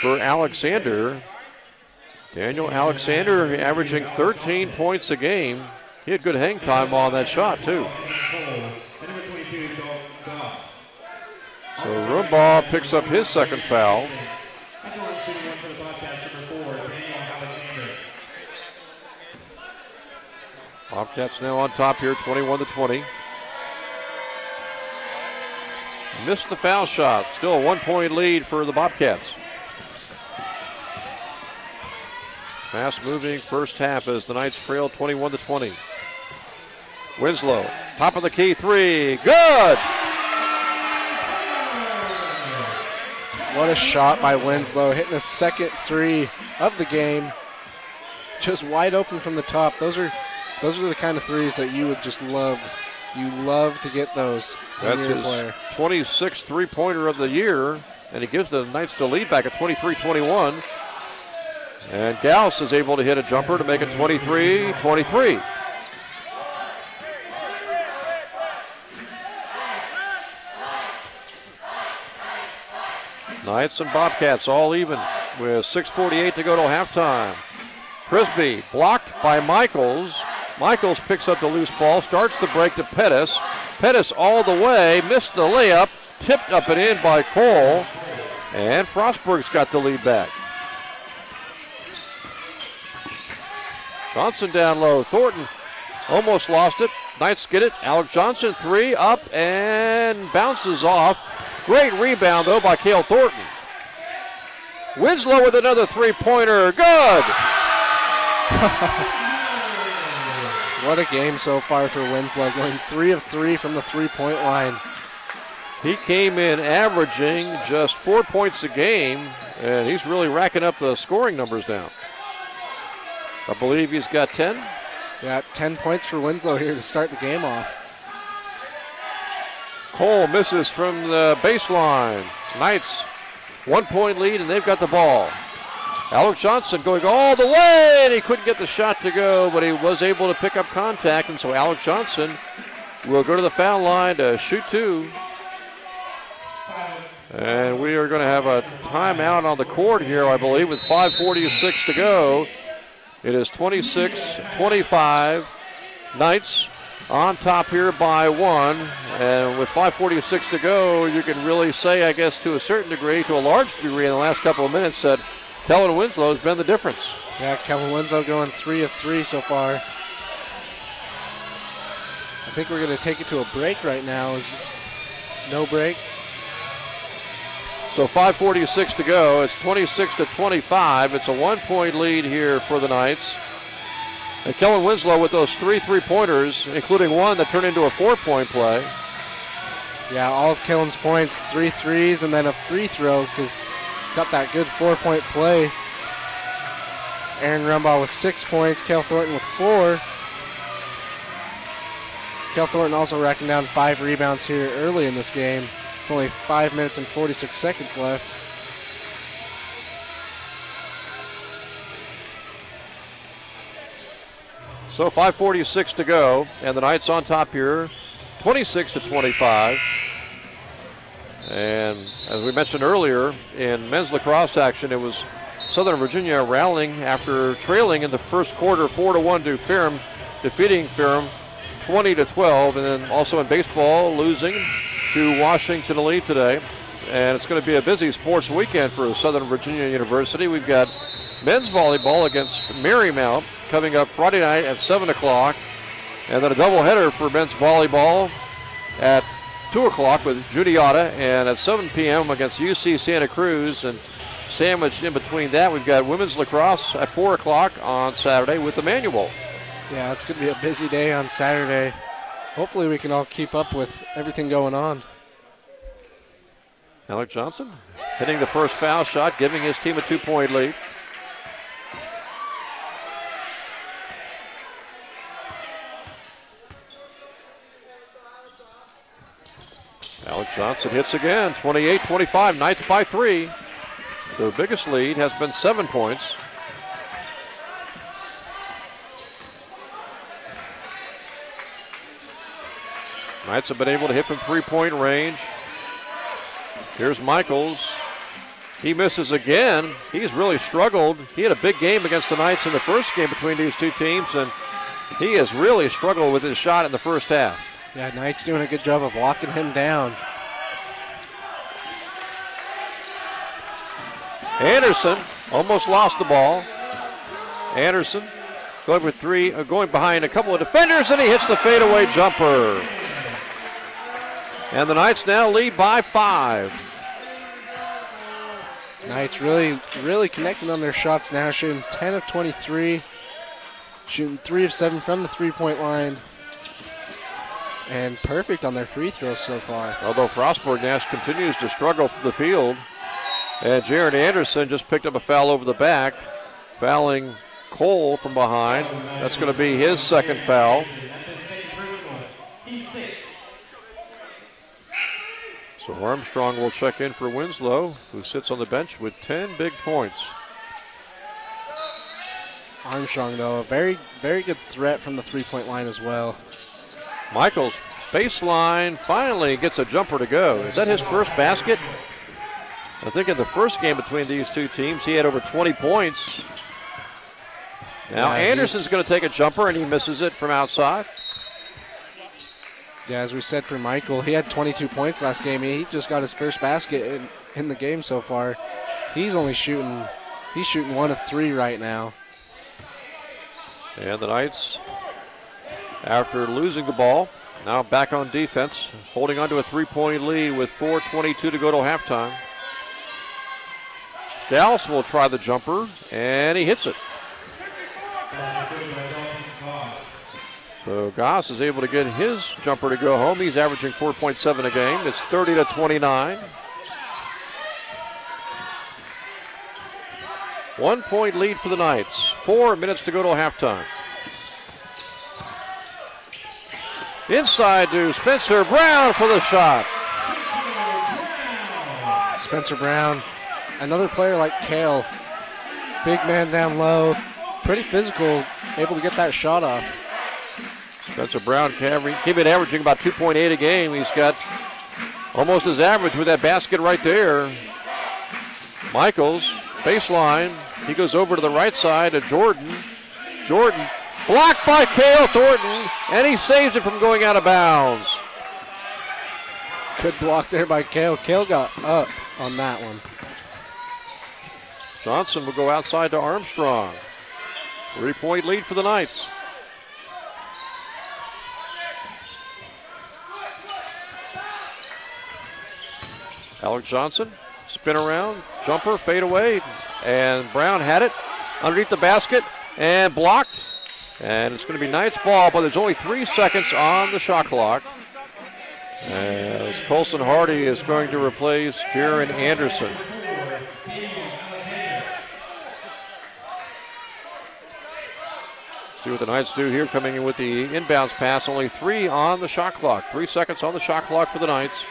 for Alexander. Daniel Alexander averaging 13 points a game. He had good hang time on that shot, too. So Rumbaugh picks up his second foul. Bobcats now on top here, 21-20. Missed the foul shot. Still a 1-point lead for the Bobcats. Fast moving first half as the Knights trail 21-20. Winslow, top of the key three, good! What a shot by Winslow, hitting the second three of the game. Just wide open from the top. Those are the kind of threes that you would just love. You love to get those. That's his 26th three-pointer of the year, and he gives the Knights the lead back at 23-21. And Gauss is able to hit a jumper to make it 23-23. Knights and Bobcats all even with 6:48 to go till halftime. Prisby blocked by Michaels. Michaels picks up the loose ball, starts the break to Pettis. Pettis all the way, missed the layup, tipped up and in by Cole, and Frostburg's got the lead back. Johnson down low, Thornton almost lost it. Knights get it, Alex Johnson three, up and bounces off. Great rebound though by Cale Thornton. Winslow with another three-pointer, good! What a game so far for Winslow, going 3 of 3 from the three-point line. He came in averaging just 4 points a game, and he's really racking up the scoring numbers now. I believe he's got 10. Yeah, 10 points for Winslow here to start the game off. Cole misses from the baseline. Knights 1 point lead, and they've got the ball. Alex Johnson going all the way, and he couldn't get the shot to go, but he was able to pick up contact, and so Alex Johnson will go to the foul line to shoot 2. And we are going to have a timeout on the court here, I believe, with 5:46 to go. It is 26-25. Knights on top here by 1. And with 5:46 to go, you can really say, I guess, to a certain degree, to a large degree in the last couple of minutes, that Kellen Winslow has been the difference. Yeah, Kellen Winslow going 3 of 3 so far. I think we're going to take it to a break right now. No break. So 5:46 to go. It's 26-25. It's a 1 point lead here for the Knights. And Kellen Winslow with those 3 3-pointers, including one that turned into a 4-point play. Yeah, all of Kellen's points, 3 threes and then a free throw, because got that good 4-point play. Aaron Rumbaugh with 6 points, Kel Thornton with 4. Kel Thornton also racking down 5 rebounds here early in this game. Only 5 minutes and 46 seconds left. So 5:46 to go, and the Knights on top here, 26-25. And as we mentioned earlier, in men's lacrosse action, it was Southern Virginia rallying after trailing in the first quarter 4-1 to Ferrum, defeating Ferrum 20-12, and then also in baseball losing to Washington Elite today. And it's going to be a busy sports weekend for Southern Virginia University. We've got men's volleyball against Marymount coming up Friday night at 7 o'clock, and then a doubleheader for men's volleyball at 2 o'clock with Juniata, and at 7 p.m. against UC Santa Cruz. And sandwiched in between that, we've got women's lacrosse at 4 o'clock on Saturday with Emmanuel. Yeah, it's going to be a busy day on Saturday. Hopefully we can all keep up with everything going on. Alex Johnson hitting the first foul shot, giving his team a 2-point lead. Alex Johnson hits again, 28-25, Knights by 3. Their biggest lead has been 7 points. Knights have been able to hit from 3-point range. Here's Michaels. He misses again. He's really struggled. He had a big game against the Knights in the first game between these two teams, and he has really struggled with his shot in the first half. Yeah, Knights doing a good job of locking him down. Anderson almost lost the ball. Anderson going with 3, going behind a couple of defenders, and he hits the fadeaway jumper. And the Knights now lead by 5. Knights really connecting on their shots now, shooting 10 of 23, shooting 3 of 7 from the 3-point line, and perfect on their free throws so far. Although Frostburg Nash continues to struggle from the field, and Jaron Anderson just picked up a foul over the back, fouling Cole from behind. That's going to be his second foul. So Armstrong will check in for Winslow, who sits on the bench with 10 big points. Armstrong, though, a very good threat from the 3-point line as well. Michaels, baseline, finally gets a jumper to go. Is that his first basket? I think in the first game between these two teams, he had over 20 points. Now Anderson's going to take a jumper, and he misses it from outside. Yeah, as we said for Michael, he had 22 points last game. He just got his first basket in the game so far. He's shooting 1 of 3 right now. And the Knights, after losing the ball, now back on defense, holding on to a 3-point lead with 4:22 to go to halftime. Gauss will try the jumper, and he hits it. So Goss is able to get his jumper to go home. He's averaging 4.7 a game. It's 30-29. 1 point lead for the Knights. 4 minutes to go to halftime. Inside to Spencer Brown for the shot. Spencer Brown, another player like Kale. Big man down low, pretty physical, able to get that shot off. Spencer Brown keep it averaging about 2.8 a game. He's got almost his average with that basket right there. Michaels, baseline. He goes over to the right side to Jordan. Jordan blocked by Cale Thornton, and he saves it from going out of bounds. Good block there by Cale. Cale got up on that one. Johnson will go outside to Armstrong. 3-point lead for the Knights. Alex Johnson, spin around, jumper, fade away, and Brown had it underneath the basket and blocked. And it's going to be Knights ball, but there's only 3 seconds on the shot clock. As Colson Hardy is going to replace Jaron Anderson. See what the Knights do here, coming in with the inbounds pass. Only 3 on the shot clock. 3 seconds on the shot clock for the Knights.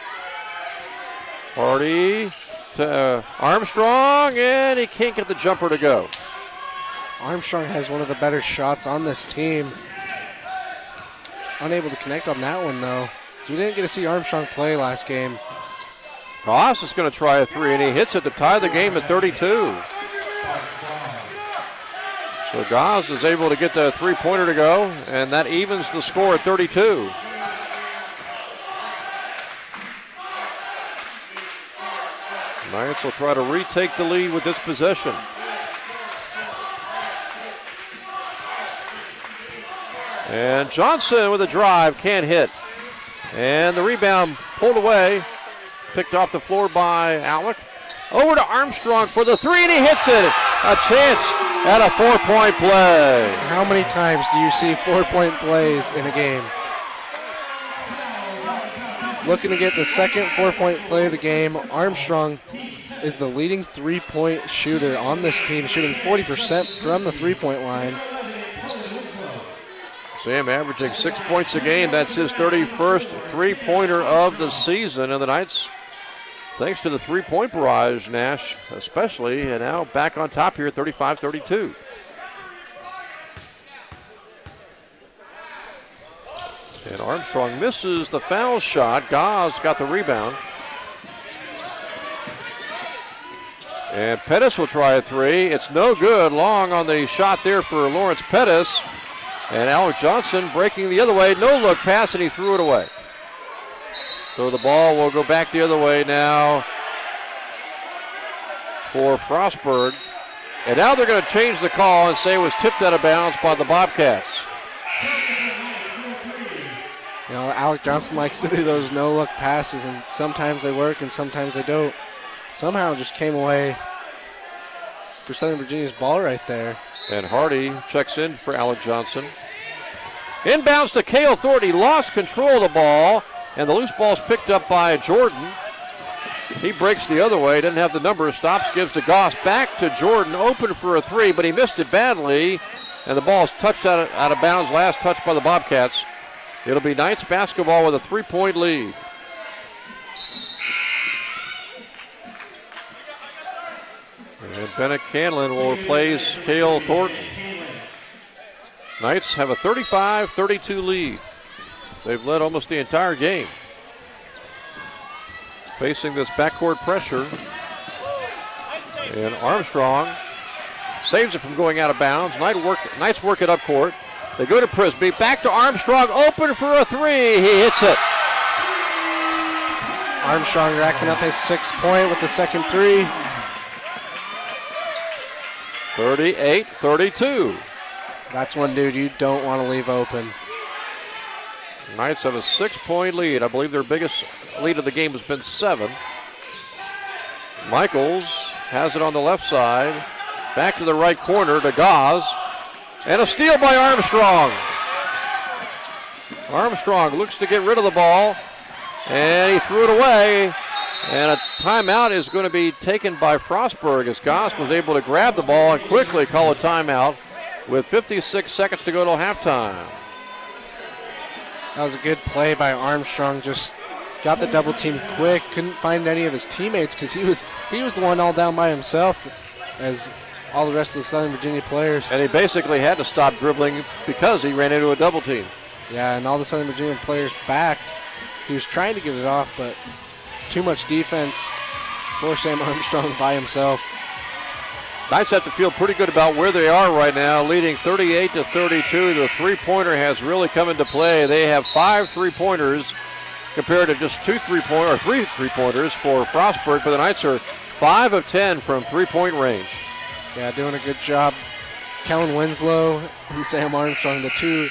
Hardy to Armstrong, and he can't get the jumper to go. Armstrong has one of the better shots on this team. Unable to connect on that one, though. So we didn't get to see Armstrong play last game. Goss is going to try a 3, and he hits it to tie the game at 32. So Goss is able to get the 3-pointer to go, and that evens the score at 32. Knights will try to retake the lead with this possession. And Johnson with a drive, can't hit. And the rebound pulled away, picked off the floor by Alec. Over to Armstrong for the 3, and he hits it. A chance at a 4-point play. How many times do you see 4-point plays in a game? Looking to get the second 4-point play of the game. Armstrong is the leading 3-point shooter on this team, shooting 40% from the 3-point line. Sam averaging 6 points a game. That's his 31st 3-pointer of the season. And the Knights, thanks to the 3-point barrage, Nash especially, and now back on top here, 35-32. And Armstrong misses the foul shot. Goss got the rebound. And Pettis will try a 3. It's no good. Long on the shot there for Lawrence Pettis. And Alex Johnson breaking the other way. No look pass, and he threw it away. So the ball will go back the other way now for Frostburg. And now they're going to change the call and say it was tipped out of bounds by the Bobcats. You know, Alec Johnson likes to do those no-look passes, and sometimes they work and sometimes they don't. Somehow just came away for Southern Virginia's ball right there. And Hardy checks in for Alec Johnson. Inbounds to Cale Thornton. He lost control of the ball, and the loose ball's picked up by Jordan. He breaks the other way, doesn't have the number, stops, gives to Goss. Back to Jordan, open for a 3, but he missed it badly, and the ball's touched out of bounds, last touch by the Bobcats. It'll be Knights basketball with a 3-point lead. And Bennett Canlin will replace Cale Thornton. Knights have a 35-32 lead. They've led almost the entire game. Facing this backcourt pressure. And Armstrong saves it from going out of bounds. Knights work it up court. They go to Prisby. Back to Armstrong. Open for a 3. He hits it. Armstrong racking up his 6th point with the second 3. 38-32. That's one dude you don't want to leave open. Knights have a 6-point lead. I believe their biggest lead of the game has been 7. Michaels has it on the left side. Back to the right corner to Goss. And a steal by Armstrong. Armstrong looks to get rid of the ball. And he threw it away. And a timeout is going to be taken by Frostburg as Goss was able to grab the ball and quickly call a timeout with 56 seconds to go till halftime. That was a good play by Armstrong. Just got the double team quick. Couldn't find any of his teammates because he was the one all down by himself as all the rest of the Southern Virginia players. And he basically had to stop dribbling because he ran into a double team. Yeah, and all the Southern Virginia players back. He was trying to get it off, but too much defense for Sam Armstrong by himself. Knights have to feel pretty good about where they are right now, leading 38-32. The three-pointer has really come into play. They have 5 three-pointers compared to just 3 three-pointers for Frostburg, but the Knights are 5 of 10 from three-point range. Yeah, doing a good job. Kellen Winslow and Sam Armstrong, the 2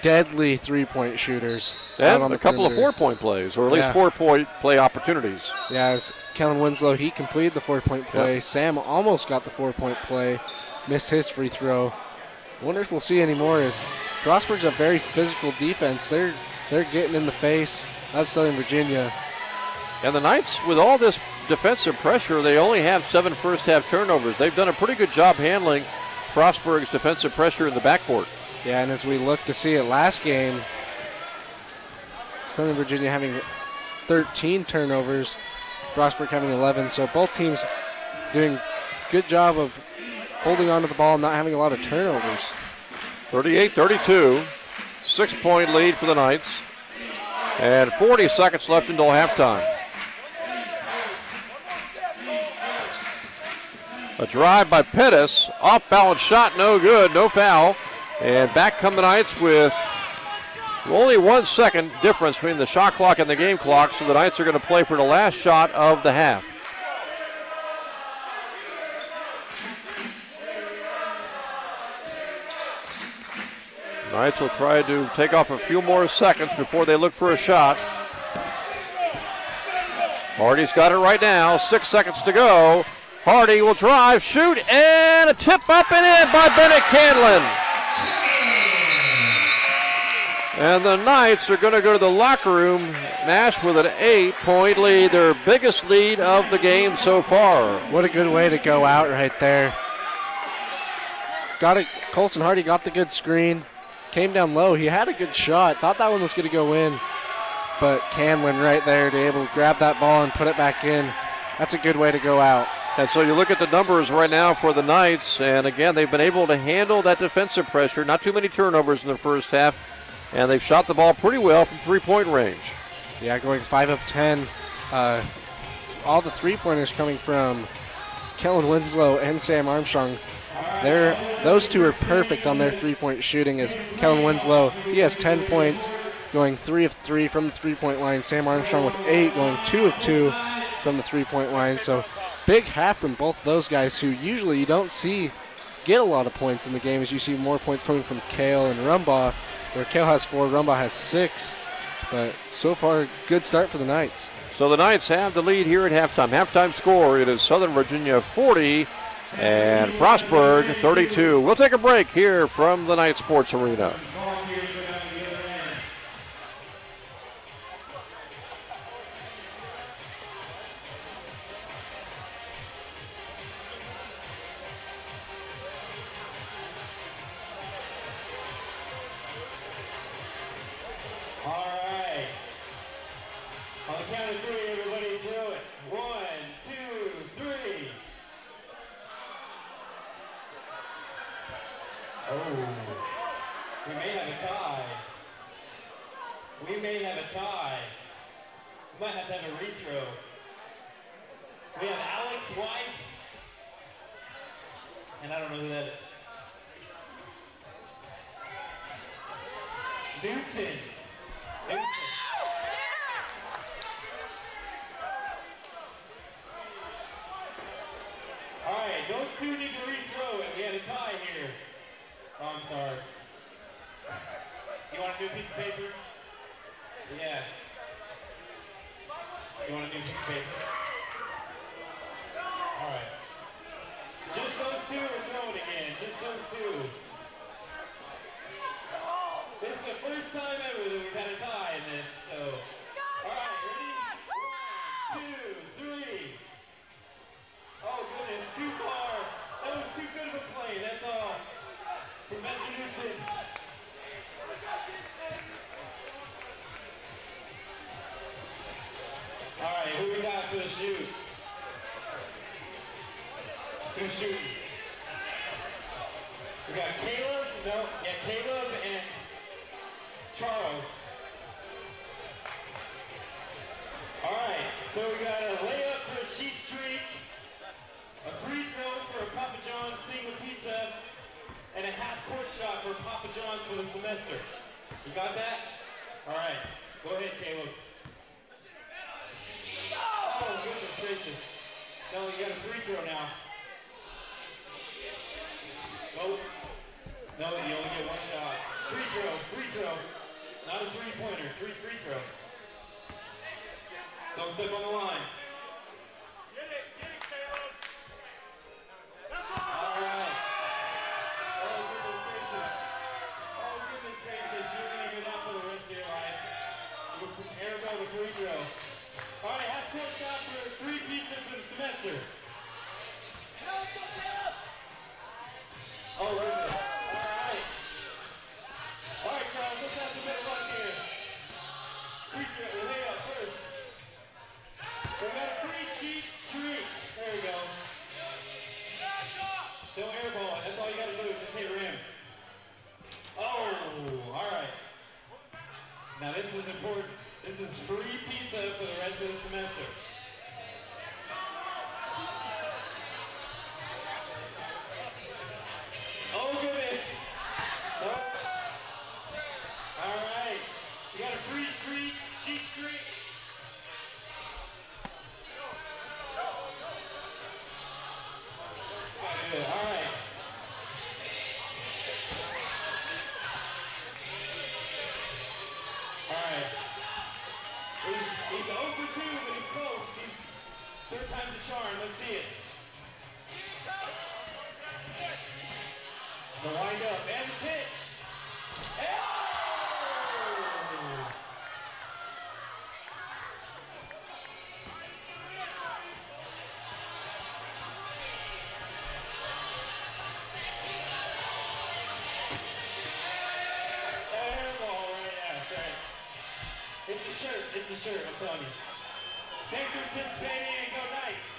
deadly three-point shooters. And a couple of 4-point plays, or at least 4-point play opportunities. Yeah, as Kellen Winslow, he completed the 4-point play. Yep. Sam almost got the 4-point play, missed his free throw. I wonder if we'll see any more, as Frostburg's a very physical defense. They're getting in the face of Southern Virginia. And the Knights, with all this defensive pressure, they only have 7 first-half turnovers. They've done a pretty good job handling Frostburg's defensive pressure in the backcourt. Yeah, and as we look to see it last game, Southern Virginia having 13 turnovers, Frostburg having 11. So both teams doing a good job of holding on to the ball and not having a lot of turnovers. 38-32, 6-point lead for the Knights, and 40 seconds left until halftime. A drive by Pettis, off-balance shot, no good, no foul. And back come the Knights with only 1 second difference between the shot clock and the game clock, so the Knights are going to play for the last shot of the half. The Knights will try to take off a few more seconds before they look for a shot. Hardy's got it right now, 6 seconds to go. Hardy will drive, shoot, and a tip up and in by Bennett Canlin. And the Knights are going to go to the locker room, Nash, with an 8-point lead, their biggest lead of the game so far. What a good way to go out right there. Got it. Colson Hardy got the good screen, came down low. He had a good shot. Thought that one was going to go in, but Canlin right there to be able to grab that ball and put it back in. That's a good way to go out. And so you look at the numbers right now for the Knights, and again, they've been able to handle that defensive pressure. Not too many turnovers in the first half. And they've shot the ball pretty well from three-point range. Yeah, going 5 of 10. All the three-pointers coming from Kellen Winslow and Sam Armstrong. Those two are perfect on their three-point shooting. As Kellen Winslow, he has 10 points, going 3 of 3 from the three-point line. Sam Armstrong with 8, going 2 of 2 from the three-point line. So big half from both those guys, who usually you don't see get a lot of points in the game, as you see more points coming from Kale and Rumbaugh, where Kale has 4, Rumbaugh has 6. But so far, good start for the Knights. So the Knights have the lead here at halftime. Halftime score, it is Southern Virginia 40 and Frostburg 32. We'll take a break here from the Knight Sports Arena. for the shoot? Who's shooting? We got Caleb, Caleb and Charles. All right, so we got a layup for a sheet streak, a free throw for a Papa John's single pizza, and a half-court shot for Papa John's for the semester. You got that? All right, go ahead, Caleb. Oh, goodness gracious. No, you got a free throw now. Nope. No, you only get one shot. Free throw. Not a three-pointer, free throw. Don't step on the line. Get it, Caleb. All right. Oh, goodness gracious. You're going to get up for the rest of your life. Air go the free throw. All right, half-court shot for 3 pizza for the semester. Oh, goodness. All right, Charles, let's have some better luck here. Free throw, layup first. We got a free sheet streak. There we go. Don't airball it. That's all you got to do is just hit rim. Oh, all right. Now this is important. This is free pizza for the rest of the semester. Oh, goodness. Oh. All right. You got a free sheet streak. Good. All right. All right. He's 0 for 2, but he's close. He's 3rd time's the charm. Let's see it. The wind up and the pitch. Oh! It's a shirt, I'm telling you. Thanks for participating and go Knights.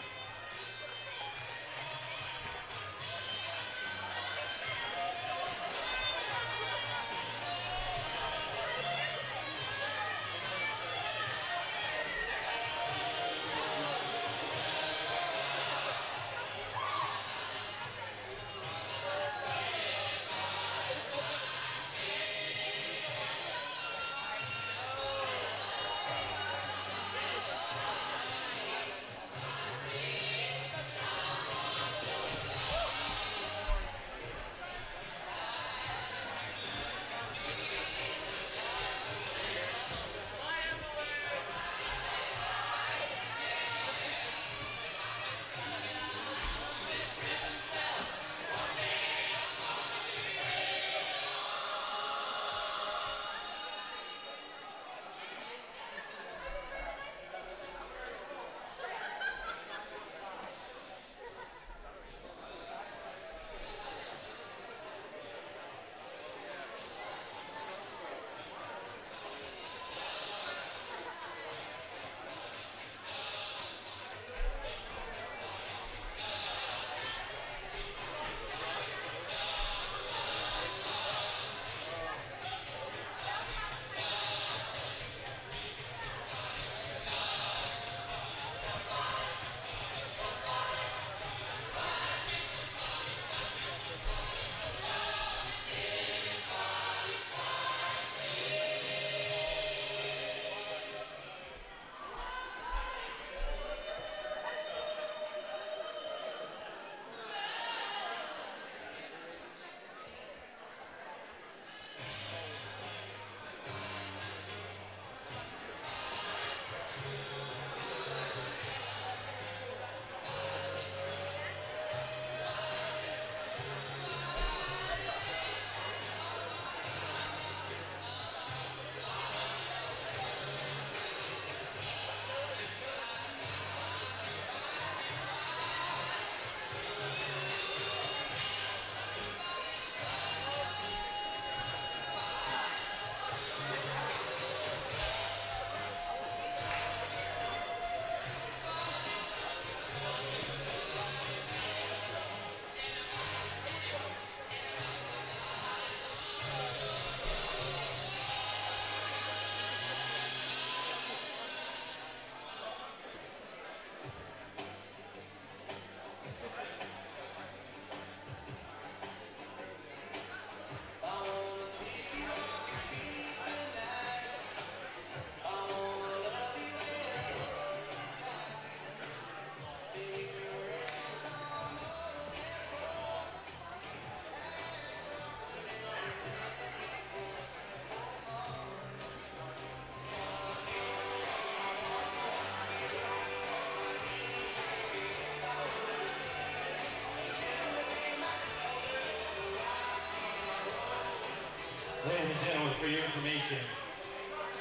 action.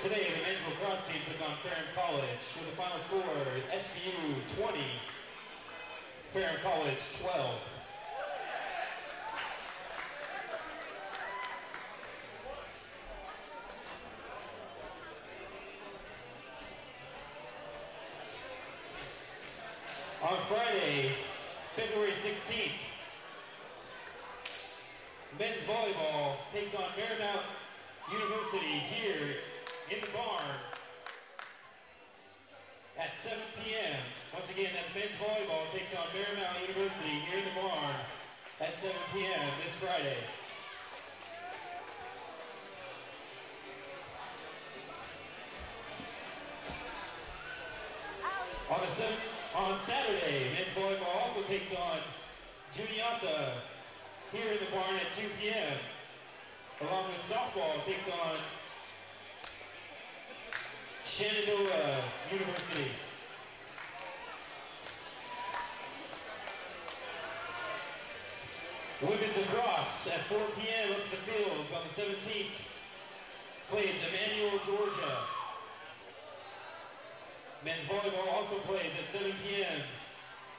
Today, the men's lacrosse team took on Ferrum College with the final score SBU 20, Ferrum College 12. On Friday, February 16th, men's volleyball takes on Marymount University here in the barn at 7 p.m. Once again, that's men's volleyball takes on Marymount University here in the barn at 7 p.m. this Friday. On Saturday, men's volleyball also takes on Juniata here in the barn at 2 p.m. Along with softball takes on Shenandoah University. Women's lacrosse at 4 p.m. up the fields on the 17th plays Emmanuel, Georgia. Men's volleyball also plays at 7 p.m.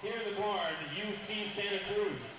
here in the barn, UC Santa Cruz.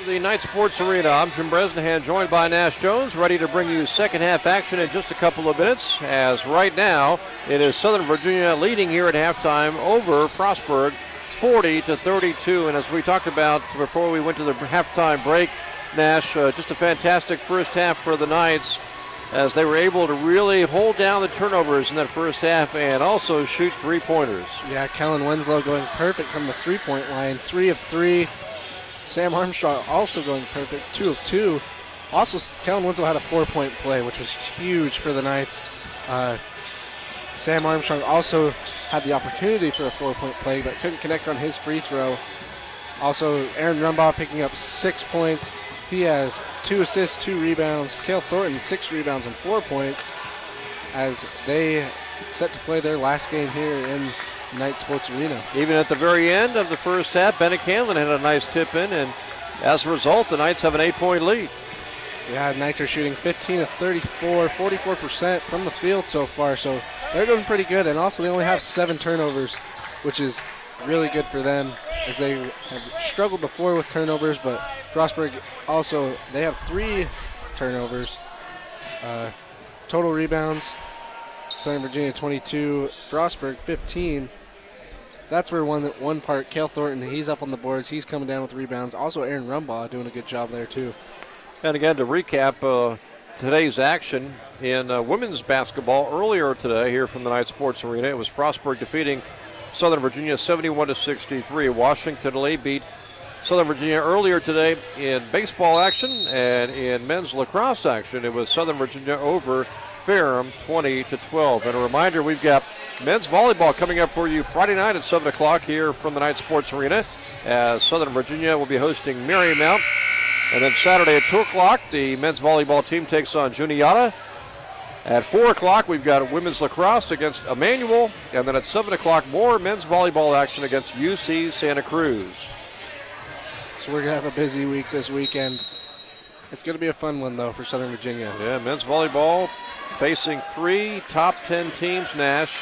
the Night Sports Arena. I'm Jim Bresnahan, joined by Nash Jones, ready to bring you second half action in just a couple of minutes, as right now it is Southern Virginia leading here at halftime over Frostburg 40-32. And as we talked about before we went to the halftime break, Nash, just a fantastic first half for the Knights, as they were able to really hold down the turnovers in that first half and also shoot three-pointers. Yeah, Kellen Winslow going perfect from the three-point line, 3 of 3. Sam Armstrong also going perfect, 2 of 2. Also, Kellen Winslow had a 4-point play, which was huge for the Knights. Sam Armstrong also had the opportunity for a 4-point play, but couldn't connect on his free throw. Also, Aaron Rumbaugh picking up 6 points. He has 2 assists, 2 rebounds. Cale Thornton, 6 rebounds and 4 points, as they set to play their last game here in Night Sports Arena. Even at the very end of the first half, Bennett Canlin had a nice tip in, and as a result, the Knights have an 8-point lead. Yeah, the Knights are shooting 15 of 34, 44% from the field so far, so they're doing pretty good. And also, they only have 7 turnovers, which is really good for them, as they have struggled before with turnovers, but Frostburg also, they have 3 turnovers. Total rebounds, Southern Virginia 22, Frostburg 15. That's where one part, Cale Thornton, he's up on the boards. He's coming down with rebounds. Also, Aaron Rumbaugh doing a good job there, too. And again, to recap today's action in women's basketball earlier today here from the Night Sports Arena, it was Frostburg defeating Southern Virginia 71-63. Washington Lee beat Southern Virginia earlier today in baseball action, and in men's lacrosse action, it was Southern Virginia over Ferrum 20-12. And a reminder, we've got men's volleyball coming up for you Friday night at 7 o'clock here from the Night Sports Arena, as Southern Virginia will be hosting Marymount. And then Saturday at 2 o'clock, the men's volleyball team takes on Juniata. At 4 o'clock, we've got women's lacrosse against Emmanuel. And then at 7 o'clock, more men's volleyball action against UC Santa Cruz. So we're going to have a busy week this weekend. It's going to be a fun one, though, for Southern Virginia. Yeah, men's volleyball facing 3 top 10 teams, Nash.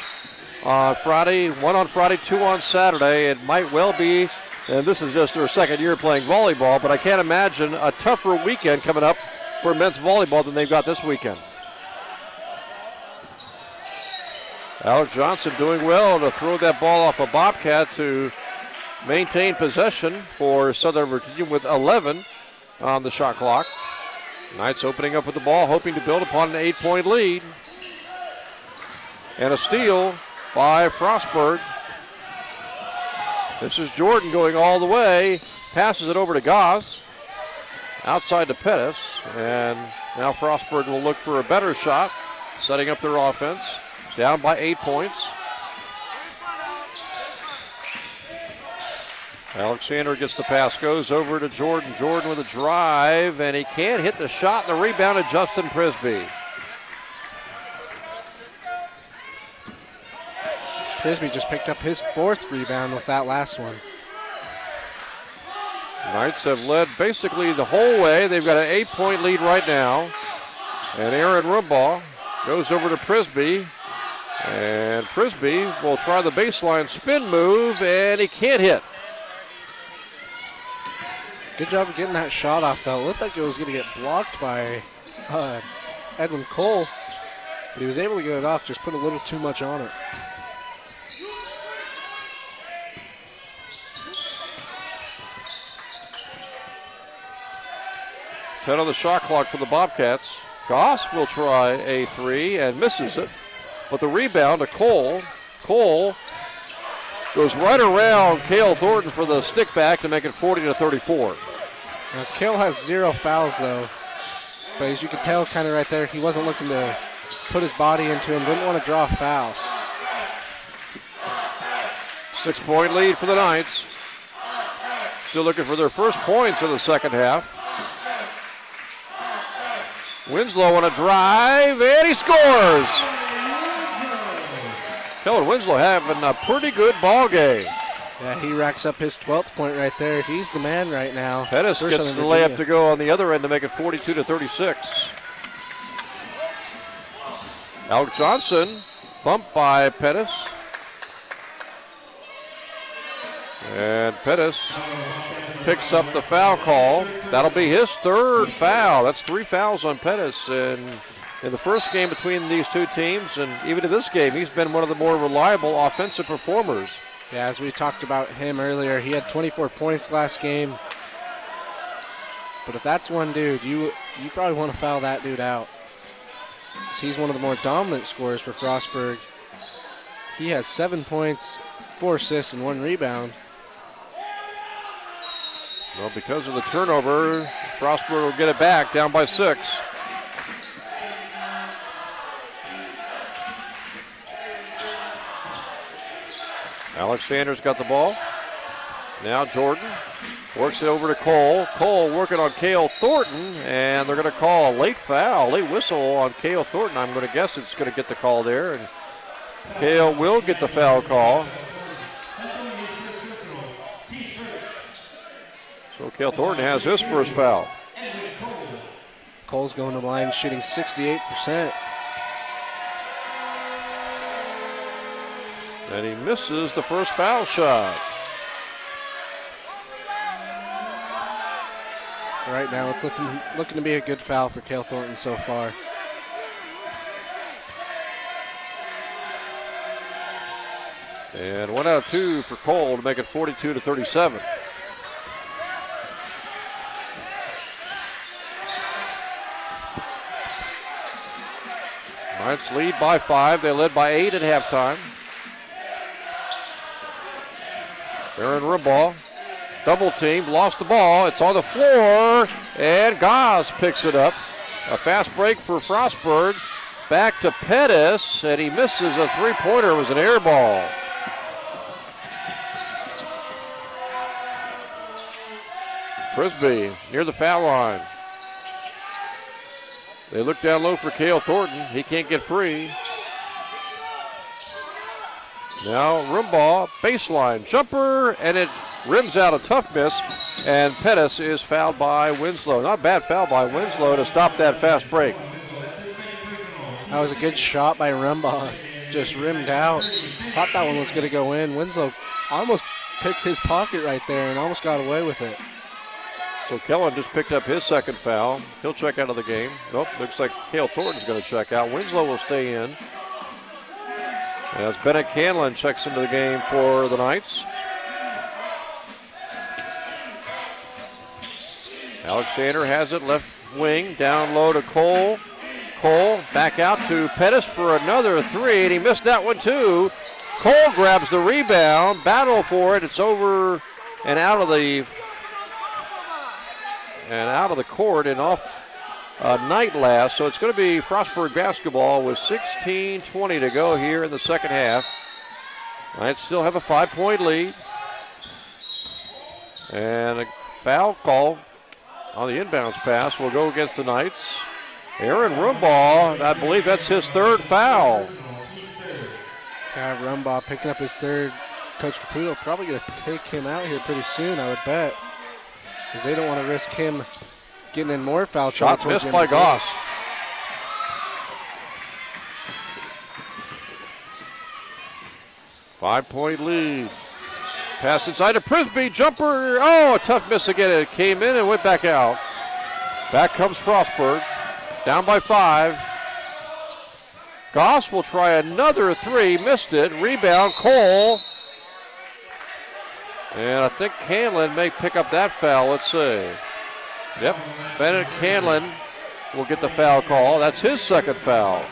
Friday, 1 on Friday, 2 on Saturday. It might well be, and this is just their second year playing volleyball, but I can't imagine a tougher weekend coming up for men's volleyball than they've got this weekend. Alex Johnson doing well to throw that ball off a Bobcat to maintain possession for Southern Virginia with 11 on the shot clock. Knights opening up with the ball, hoping to build upon an 8-point lead. And a steal by Frostburg. This is Jordan going all the way, passes it over to Goss, outside to Pettis, and now Frostburg will look for a better shot, setting up their offense, down by 8 points. Alexander gets the pass, goes over to Jordan. Jordan with a drive, and he can't hit the shot, and the rebound to Justin Prisby. Prisby just picked up his 4th rebound with that last one. Knights have led basically the whole way. They've got an 8-point lead right now. And Aaron Rumbaugh goes over to Prisby. And Prisby will try the baseline spin move, and he can't hit. Good job of getting that shot off, though. It looked like it was going to get blocked by Edwin Cole, but he was able to get it off, just put a little too much on it. Ten on the shot clock for the Bobcats. Goss will try a 3 and misses it, but the rebound to Cole. Cole goes right around Cale Thornton for the stick back to make it 40-34. Now, Cale has 0 fouls, though. But as you can tell kind of right there, he wasn't looking to put his body into him, didn't want to draw a foul. 6-point lead for the Knights. Still looking for their first points in the second half. Winslow on a drive, and he scores! Kellen Winslow having a pretty good ball game. Yeah, he racks up his 12th point right there. He's the man right now. Pettis gets the layup to go on the other end to make it 42-36. Alex Johnson bumped by Pettis. And Pettis picks up the foul call. That'll be his third foul. That's 3 fouls on Pettis. And in the first game between these two teams, and even in this game, he's been one of the more reliable offensive performers. Yeah, as we talked about him earlier, he had 24 points last game. But if that's one dude, you probably want to foul that dude out. He's one of the more dominant scorers for Frostburg. He has 7 points, 4 assists, and 1 rebound. Well, because of the turnover, Frostburg will get it back, down by 6. Alexander's got the ball. Now Jordan works it over to Cole. Cole working on Cale Thornton, and they're going to call a late foul, late whistle on Cale Thornton. I'm going to guess it's going to get the call there, and Cale will get the foul call. So Cale Thornton has his first foul. Cole's going to the line shooting 68%. And he misses the first foul shot. Right now, it's looking to be a good foul for Cale Thornton so far. And 1 out of 2 for Cole to make it 42-37. Knights lead by 5. They led by 8 at halftime. Aaron Rumbaugh, double team, lost the ball. It's on the floor, and Goss picks it up. A fast break for Frostburg. Back to Pettis, and he misses a three-pointer. It was an air ball. Frisbee near the foul line. They look down low for Cale Thornton. He can't get free. Now Rumbaugh, baseline jumper, and it rims out a tough miss, and Pettis is fouled by Winslow. Not a bad foul by Winslow to stop that fast break. That was a good shot by Rumbaugh. Just rimmed out. Thought that one was going to go in. Winslow almost picked his pocket right there and almost got away with it. So Kellen just picked up his second foul. He'll check out of the game. Nope, looks like Cale Thornton's going to check out. Winslow will stay in. As Bennett Canlin checks into the game for the Knights. Alexander has it left wing, down low to Cole. Cole back out to Pettis for another three, and he missed that one too. Cole grabs the rebound, battle for it. It's over and out of the court and off Knight last. So it's going to be Frostburg basketball with 16:20 to go here in the second half. Knights still have a 5-point lead. And a foul call on the inbounds pass will go against the Knights. Aaron Rumbaugh, I believe that's his third foul. Yeah, Rumbaugh picking up his third. Coach Caputo probably going to take him out here pretty soon, I would bet. Because they don't want to risk him getting in more foul trouble. Shot missed by Goss. Five-point lead. Pass inside to Frisbee, jumper. Oh, a tough miss again. It came in and went back out. Back comes Frostburg. Down by 5. Goss will try another three. Missed it. Rebound, Cole. And I think Canlin may pick up that foul. Let's see. Yep, Bennett Canlin will get the foul call. That's his second foul.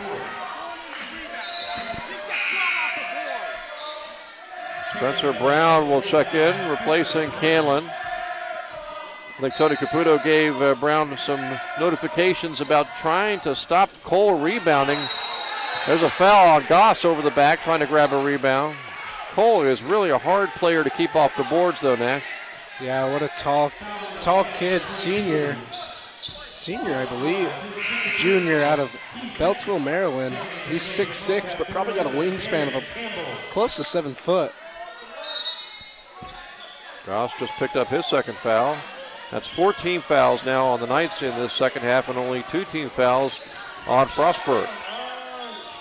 Spencer Brown will check in, replacing Canlin. I think Tony Caputo gave Brown some notifications about trying to stop Cole rebounding. There's a foul on Goss over the back, trying to grab a rebound. Cole is really a hard player to keep off the boards, though, Nash. Yeah, what a tall kid, senior, I believe, junior out of Beltsville, Maryland. He's 6'6", but probably got a wingspan of close to 7 foot. Goss just picked up his second foul. That's 14 fouls now on the Knights in this second half, and only 2 team fouls on Frostburg.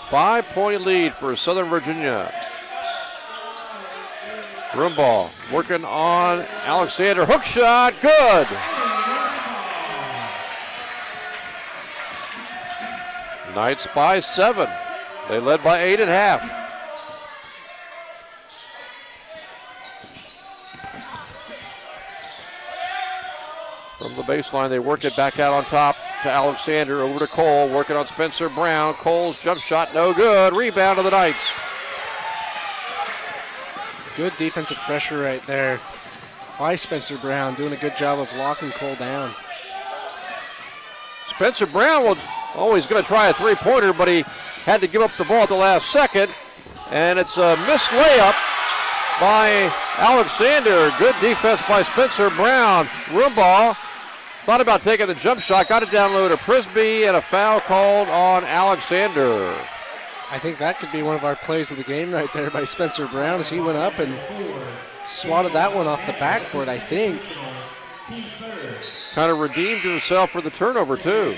5-point lead for Southern Virginia. Rumbaugh working on Alexander. Hook shot, good. Knights by 7. They led by 8 at half. From the baseline, they work it back out on top to Alexander. Over to Cole, working on Spencer Brown. Cole's jump shot, no good. Rebound to the Knights. Good defensive pressure right there by Spencer Brown, doing a good job of locking Cole down. Spencer Brown was always going to try a three-pointer, but he had to give up the ball at the last second. And it's a missed layup by Alexander. Good defense by Spencer Brown. Rumbaugh thought about taking the jump shot, got it down low to Prisby, and a foul called on Alexander. I think that could be one of our plays of the game right there by Spencer Brown as he went up and swatted that one off the backboard, I think. Kind of redeemed himself for the turnover, too.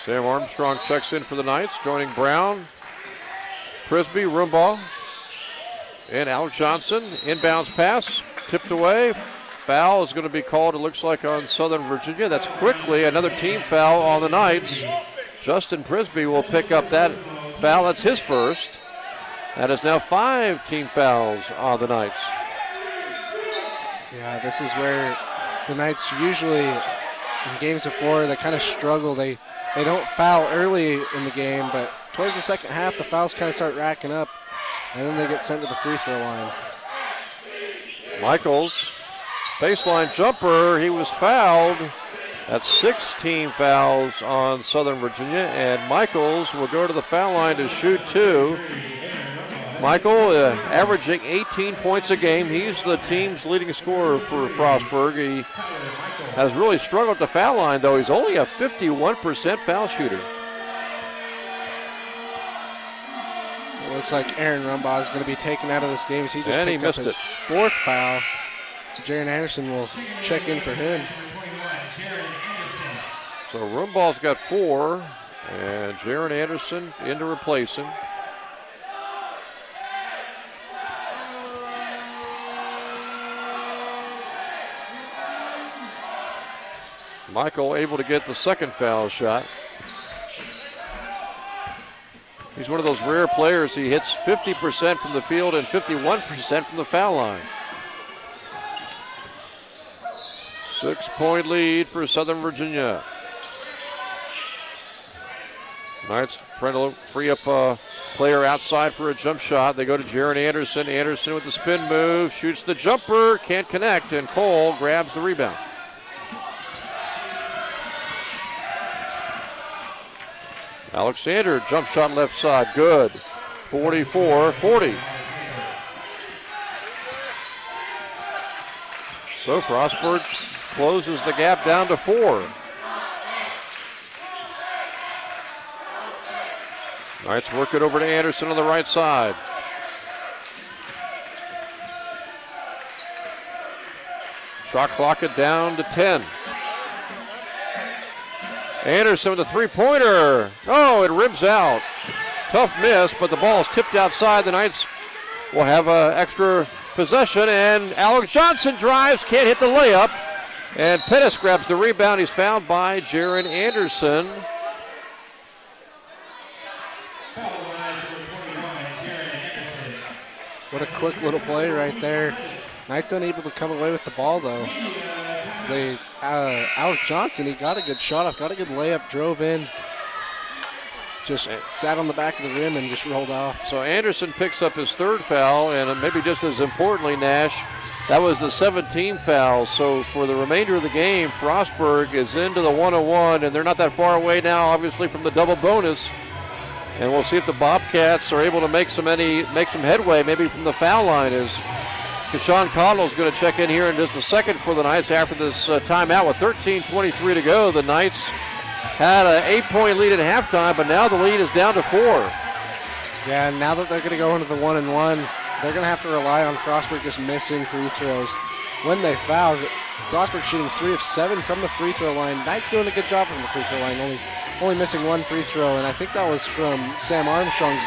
Sam Armstrong checks in for the Knights, joining Brown, Prisby, Rumbaugh, and Alex Johnson. Inbounds pass, tipped away. Foul is going to be called, it looks like, on Southern Virginia. That's quickly another team foul on the Knights. Justin Prisby will pick up that foul. That's his first. That is now 5 team fouls on the Knights. Yeah, this is where the Knights usually, in games of 4, they kind of struggle. They don't foul early in the game, but towards the second half, the fouls kind of start racking up, and then they get sent to the free throw line. Michaels. Baseline jumper, he was fouled. That's 6 team fouls on Southern Virginia, and Michaels will go to the foul line to shoot 2. Michael averaging 18 points a game. He's the team's leading scorer for Frostburg. He has really struggled at the foul line, though. He's only a 51% foul shooter. It looks like Aaron Rumbaugh is going to be taken out of this game. He just picked up his 4th foul. Jaron Anderson will check in for him. So Rumbaugh's got 4, and Jaron Anderson in to replace him. Michael able to get the second foul shot. He's one of those rare players. He hits 50% from the field and 51% from the foul line. 6-point lead for Southern Virginia. Knights trying to free up a player outside for a jump shot. They go to Jaron Anderson. Anderson with the spin move, shoots the jumper, can't connect, and Cole grabs the rebound. Alexander, jump shot left side, good. 44-40. So Frostburg closes the gap down to 4. Knights work it over to Anderson on the right side. Shot clock it down to 10. Anderson with a three-pointer. Oh, it rims out. Tough miss, but the ball is tipped outside. The Knights will have an extra possession, and Alex Johnson drives, can't hit the layup. And Pettis grabs the rebound. He's fouled by Jaron Anderson. What a quick little play right there. Knights unable to come away with the ball, though. Alex Johnson, he got a good shot off, got a good layup, drove in, just sat on the back of the rim and just rolled off. So Anderson picks up his 3rd foul, and maybe just as importantly, Nash, that was the 17th foul. So for the remainder of the game, Frostburg is into the 101, and they're not that far away now, obviously, from the double bonus. And we'll see if the Bobcats are able to make some headway, maybe from the foul line, as Keshawn Connell's going to check in here in just a second for the Knights after this timeout with 13:23 to go. The Knights had an 8-point lead at halftime, but now the lead is down to 4. Yeah, now that they're going to go into the 1-and-1, they're going to have to rely on Frostburg just missing free throws. when they fouled. Frostburg shooting 3 of 7 from the free throw line. Knights doing a good job from the free throw line, only missing 1 free throw, and I think that was from Sam Armstrong's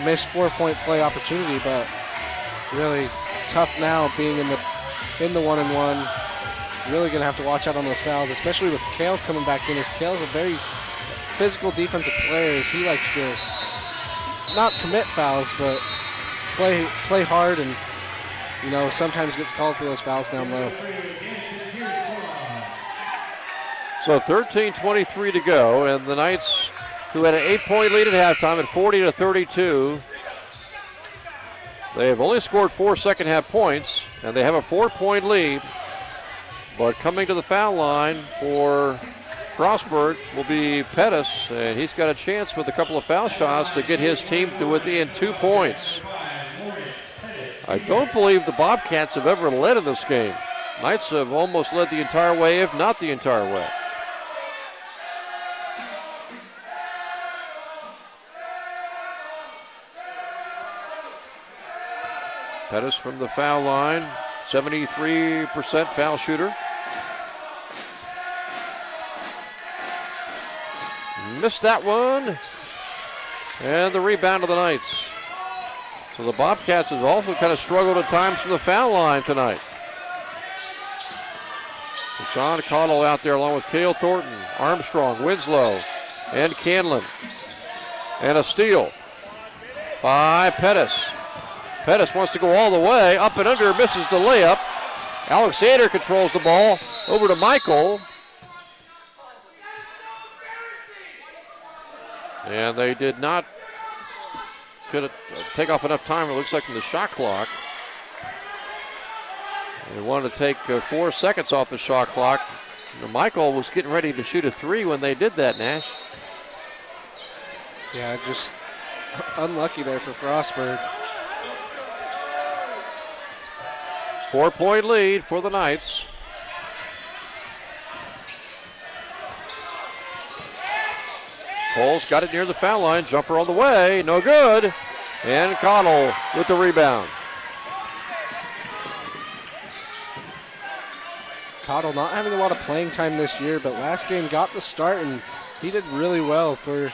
missed 4-point play opportunity, but really tough now being in the 1-and-1. Really going to have to watch out on those fouls, especially with Kale coming back in, as Kale's a very physical defensive player, as he likes to not commit fouls, but play hard, and sometimes gets called for those fouls down low. So 13:23 to go, and the Knights, who had an 8-point lead at halftime at 40-32, they have only scored 4 second-half points, and they have a 4-point lead. But coming to the foul line for Frostburg will be Pettis, and he's got a chance with a couple of foul shots to get his team to within 2 points. I don't believe the Bobcats have ever led in this game. Knights have almost led the entire way, if not the entire way. Pettis from the foul line, 73% foul shooter. Missed that one. And the rebound of the Knights. So the Bobcats have also kind of struggled at times from the foul line tonight. Sean Cottle out there along with Cale Thornton, Armstrong, Winslow, and Canlin. And a steal by Pettis. Pettis wants to go all the way, up and under, misses the layup. Alexander controls the ball, over to Michael. And they did not take off enough time, it looks like, from the shot clock. They wanted to take 4 seconds off the shot clock. Michael was getting ready to shoot a 3 when they did that, Nash. Yeah, just unlucky there for Frostburg. 4-point lead for the Knights. Cole's got it near the foul line. Jumper on the way. No good. And Cottle with the rebound. Cottle not having a lot of playing time this year, but last game got the start, and he did really well for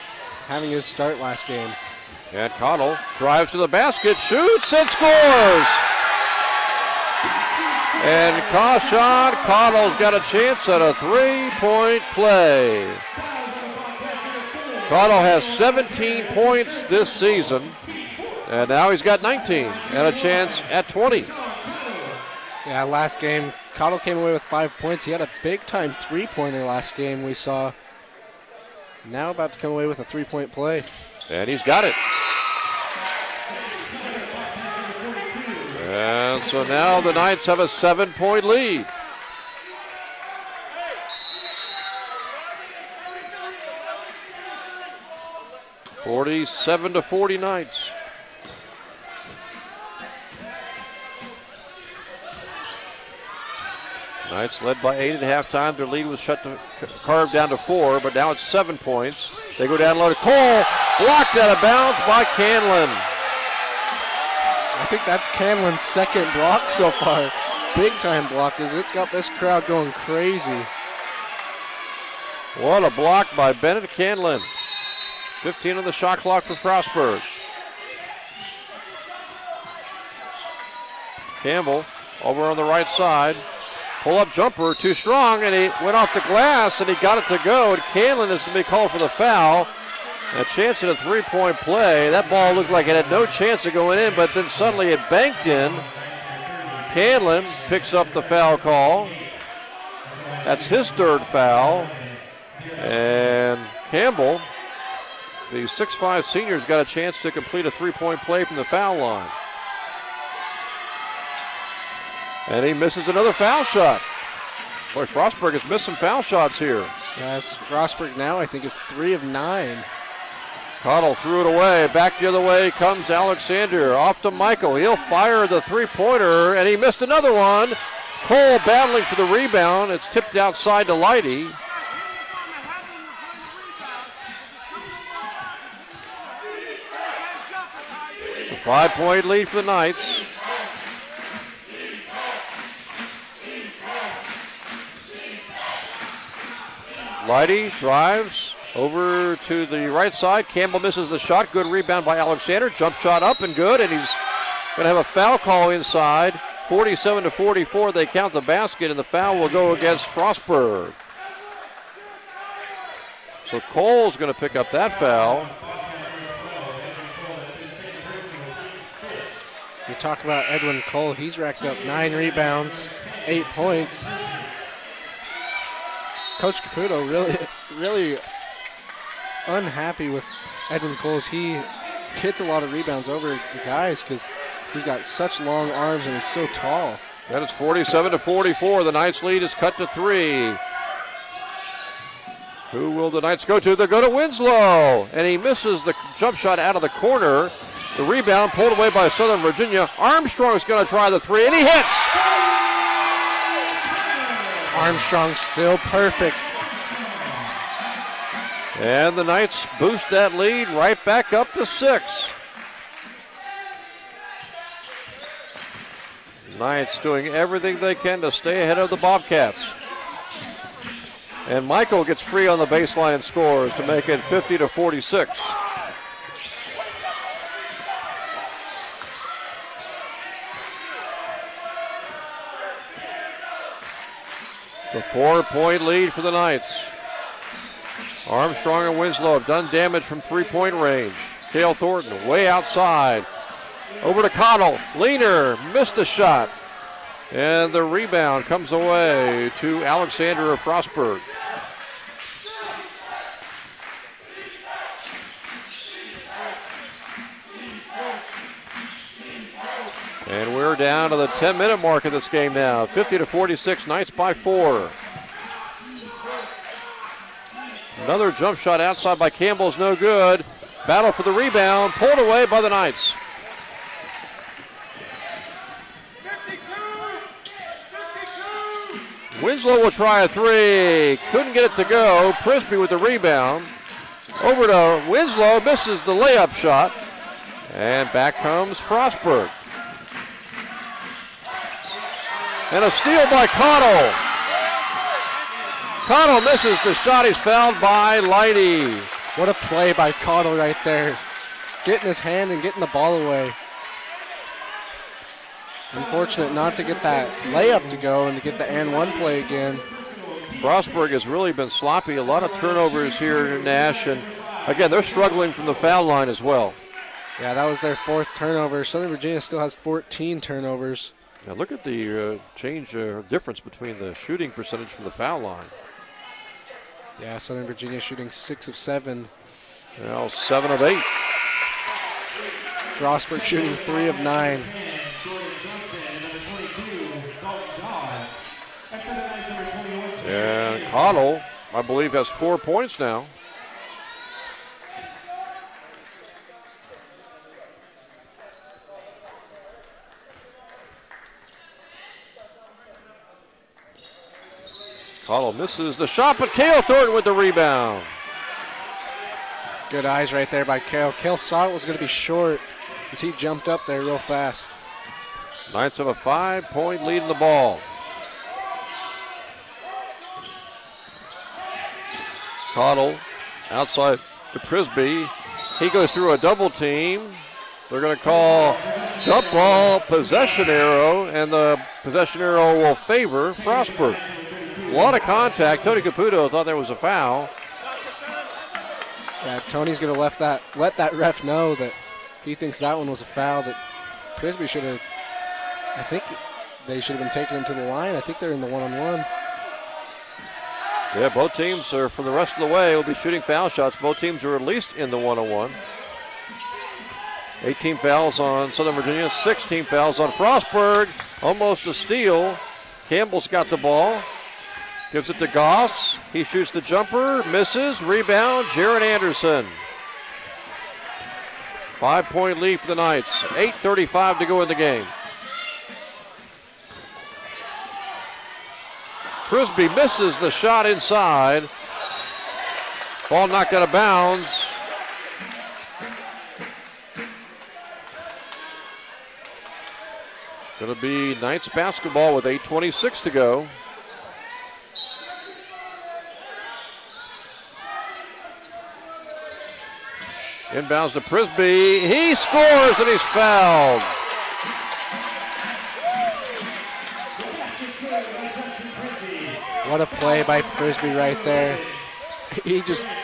having his start last game. And Cottle drives to the basket, shoots, and scores! And Kashawn Cottle's got a chance at a 3-point play. Cottle has 17 points this season, and now he's got 19 and a chance at 20. Yeah, last game, Cottle came away with 5 points. He had a big-time three-pointer last game we saw. Now about to come away with a 3-point play. And he's got it. And so now the Knights have a 7-point lead. (47-40) Knights. Knights led by 8 at halftime. Their lead was carved down to 4, but now it's 7 points. They go down low to Cole. Blocked out of bounds by Canlin. I think that's Canlin's second block so far. Big time block, as it's got this crowd going crazy. What a block by Bennett Canlin. 15 on the shot clock for Frostburg. Campbell over on the right side. Pull-up jumper, too strong, and he went off the glass, and he got it to go. And Canlin is going to be called for the foul. A chance at a 3-point play. That ball looked like it had no chance of going in, but then suddenly it banked in. Canlin picks up the foul call. That's his 3rd foul. And Campbell, the 6'5" senior's got a chance to complete a 3-point play from the foul line. And he misses another foul shot. Boy, Frostburg has missed some foul shots here. Yes, Frostburg now I think is 3 of 9. Cottle threw it away. Back the other way comes Alexander. Off to Michael. He'll fire the 3-pointer, and he missed another one. Cole battling for the rebound. It's tipped outside to Leidy. It's a 5-point lead for the Knights. Leidy drives over to the right side. Campbell misses the shot. Good rebound by Alexander. Jump shot up and good, and he's going to have a foul call inside. 47-44, they count the basket, and the foul will go against Frostburg. So Cole's going to pick up that foul. We talk about Edwin Cole. He's racked up 9 rebounds, 8 points. Coach Caputo really unhappy with Edwin Cole. He gets a lot of rebounds over the guys because he's got such long arms and he's so tall. And it's 47-44. The Knights lead is cut to 3. Who will the Knights go to? They go to Winslow. And he misses the jump shot out of the corner. The rebound pulled away by Southern Virginia. Armstrong's going to try the 3, and he hits. Armstrong still perfect. And the Knights boost that lead right back up to 6. Knights doing everything they can to stay ahead of the Bobcats. And Michael gets free on the baseline and scores to make it 50-46. The 4-point lead for the Knights. Armstrong and Winslow have done damage from 3-point range. Cale Thornton way outside. Over to Cottle. Leaner missed the shot. And the rebound comes away to Alexander of Frostburg. And we're down to the 10-minute mark of this game now. 50-46, Knights by 4. Another jump shot outside by Campbell is no good. Battle for the rebound, pulled away by the Knights. Winslow will try a 3. Couldn't get it to go. Prisby with the rebound. Over to Winslow, misses the layup shot. And back comes Frostburg. And a steal by Cottle. Cottle misses the shot. He's fouled by Leidy. What a play by Cottle right there. Getting his hand and getting the ball away. Unfortunate not to get that layup to go and to get the and one play again. Frostburg has really been sloppy. A lot of turnovers here, Nash. And again, they're struggling from the foul line as well. Yeah, that was their 4th turnover. Southern Virginia still has 14 turnovers. Now look at the difference between the shooting percentage from the foul line. Yeah, Southern Virginia shooting 6 of 7. Well, 7 of 8. Frostburg shooting 3 of 9. And Cottle, I believe, has 4 points now. Cottle misses the shot, but Cale Thornton with the rebound. Good eyes right there by Cale. Cale saw it was going to be short as he jumped up there real fast. Knights have a 5-point lead in the ball. Cottle outside to Prisby. He goes through a double team. They're going to call jump ball possession arrow, and the possession arrow will favor Frostburg. A lot of contact. Tony Caputo thought there was a foul. Yeah, Tony's going to let that ref know that he thinks that one was a foul, that Prisby should have, I think they should have been taking him to the line. I think they're in the one-on-one. Yeah, both teams are, for the rest of the way, will be shooting foul shots. Both teams are at least in the one-on-one. 18 fouls on Southern Virginia, 16 fouls on Frostburg. Almost a steal. Campbell's got the ball. Gives it to Goss. He shoots the jumper, misses, rebound, Jared Anderson. 5-point lead for the Knights. 8:35 to go in the game. Prisby misses the shot inside. Ball knocked out of bounds. Going to be Knights basketball with 8:26 to go. Inbounds to Prisby. He scores and he's fouled. What a play by Prisby right there.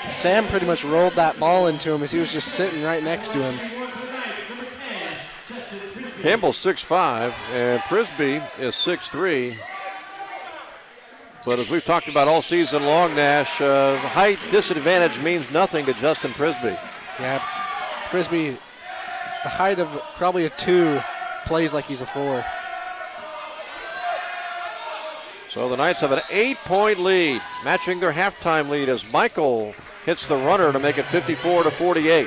Sam pretty much rolled that ball into him as he was just sitting right next to him. Campbell's 6'5", and Prisby is 6'3". But as we've talked about all season long, Nash, height disadvantage means nothing to Justin Prisby. Yeah, Prisby, the height of probably a 2, plays like he's a 4. So the Knights have an 8-point lead, matching their halftime lead as Michael hits the runner to make it 54-48.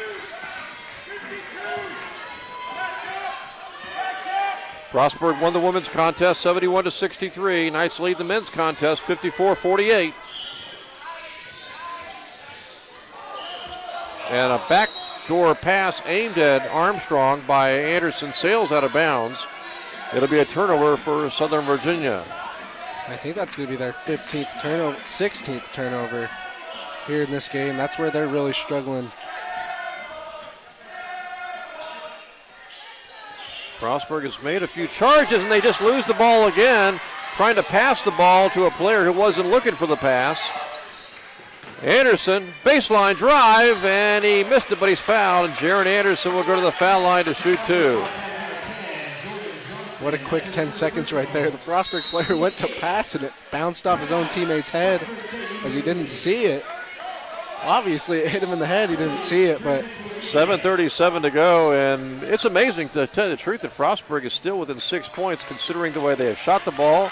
Frostburg won the women's contest 71-63. Knights lead the men's contest 54-48. And a backdoor pass aimed at Armstrong by Anderson sails out of bounds. It'll be a turnover for Southern Virginia. I think that's going to be their 16th turnover here in this game. That's where they're really struggling. Frostburg has made a few charges, and they just lose the ball again, trying to pass the ball to a player who wasn't looking for the pass. Anderson, baseline drive, and he missed it, but he's fouled, and Jaron Anderson will go to the foul line to shoot 2. What a quick 10 seconds right there. The Frostburg player went to pass, and it bounced off his own teammate's head as he didn't see it. Obviously, it hit him in the head. He didn't see it, but 7:37 to go, and it's amazing, to tell you the truth, that Frostburg is still within 6 points considering the way they have shot the ball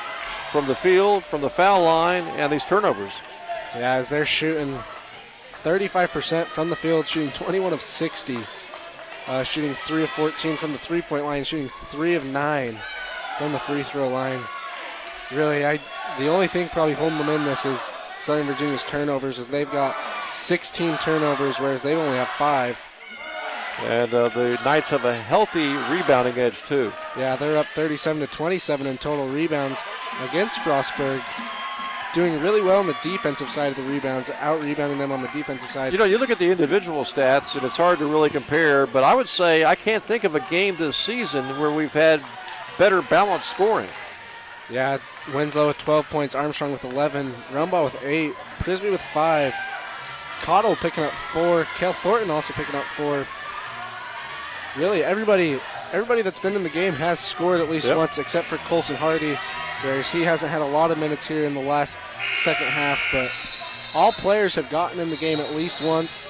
from the field, from the foul line, and these turnovers. yeah, as they're shooting 35% from the field, shooting 21 of 60, shooting 3 of 14 from the three-point line, shooting 3 of 9 from the free throw line. Really, the only thing probably holding them in this is Southern Virginia's turnovers, as they've got 16 turnovers, whereas they only have 5. And the Knights have a healthy rebounding edge, too. Yeah, they're up 37-27 in total rebounds against Frostburg. Doing really well on the defensive side of the rebounds, out-rebounding them on the defensive side. You know, you look at the individual stats, and it's hard to really compare, but I would say I can't think of a game this season where we've had better balanced scoring. Yeah, Winslow with 12 points, Armstrong with 11, Rumbaugh with 8, Prisby with 5, Cottle picking up 4, Kel Thornton also picking up 4. Really, everybody that's been in the game has scored at least once, except for Colson Hardy, whereas he hasn't had a lot of minutes here in the last second half, but all players have gotten in the game at least once,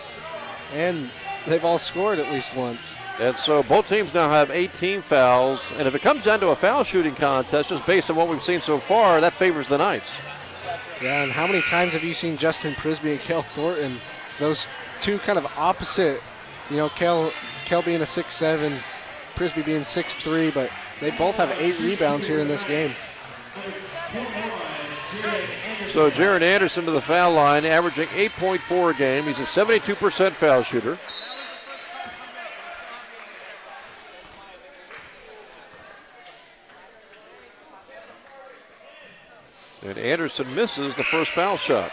and they've all scored at least once. And so both teams now have 18 fouls, and if it comes down to a foul shooting contest, just based on what we've seen so far, that favors the Knights. Yeah, and how many times have you seen Justin Prisby and Kel Thornton, those two kind of opposite, you know, Kel being a 6'7", Prisby being 6'3", but they both have 8 rebounds here in this game. So Jaron Anderson to the foul line, averaging 8.4 a game. He's a 72% foul shooter. And Anderson misses the first foul shot.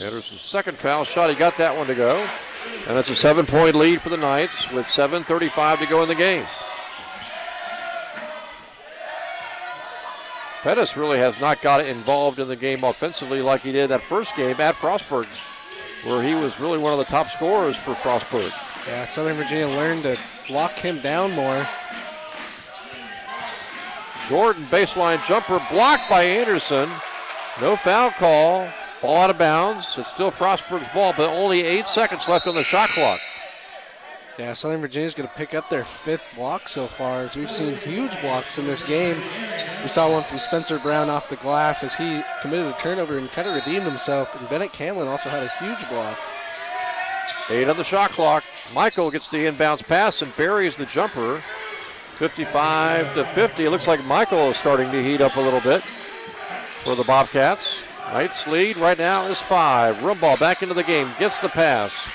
Anderson's second foul shot, he got that one to go. And it's a 7-point lead for the Knights with 7:35 to go in the game. Pettis really has not got involved in the game offensively like he did that first game at Frostburg, where he was really one of the top scorers for Frostburg. Yeah, Southern Virginia learned to lock him down more. Jordan, baseline jumper, blocked by Anderson. No foul call. Ball out of bounds. It's still Frostburg's ball, but only 8 seconds left on the shot clock. Yeah, Southern Virginia's going to pick up their 5th block so far, as we've seen huge blocks in this game. We saw one from Spencer Brown off the glass as he committed a turnover and kind of redeemed himself. And Bennett Camlin also had a huge block. 8 on the shot clock. Michael gets the inbounds pass and buries the jumper. 55-50. It looks like Michael is starting to heat up a little bit for the Bobcats. Knights lead right now is 5. Rumbaugh back into the game, gets the pass.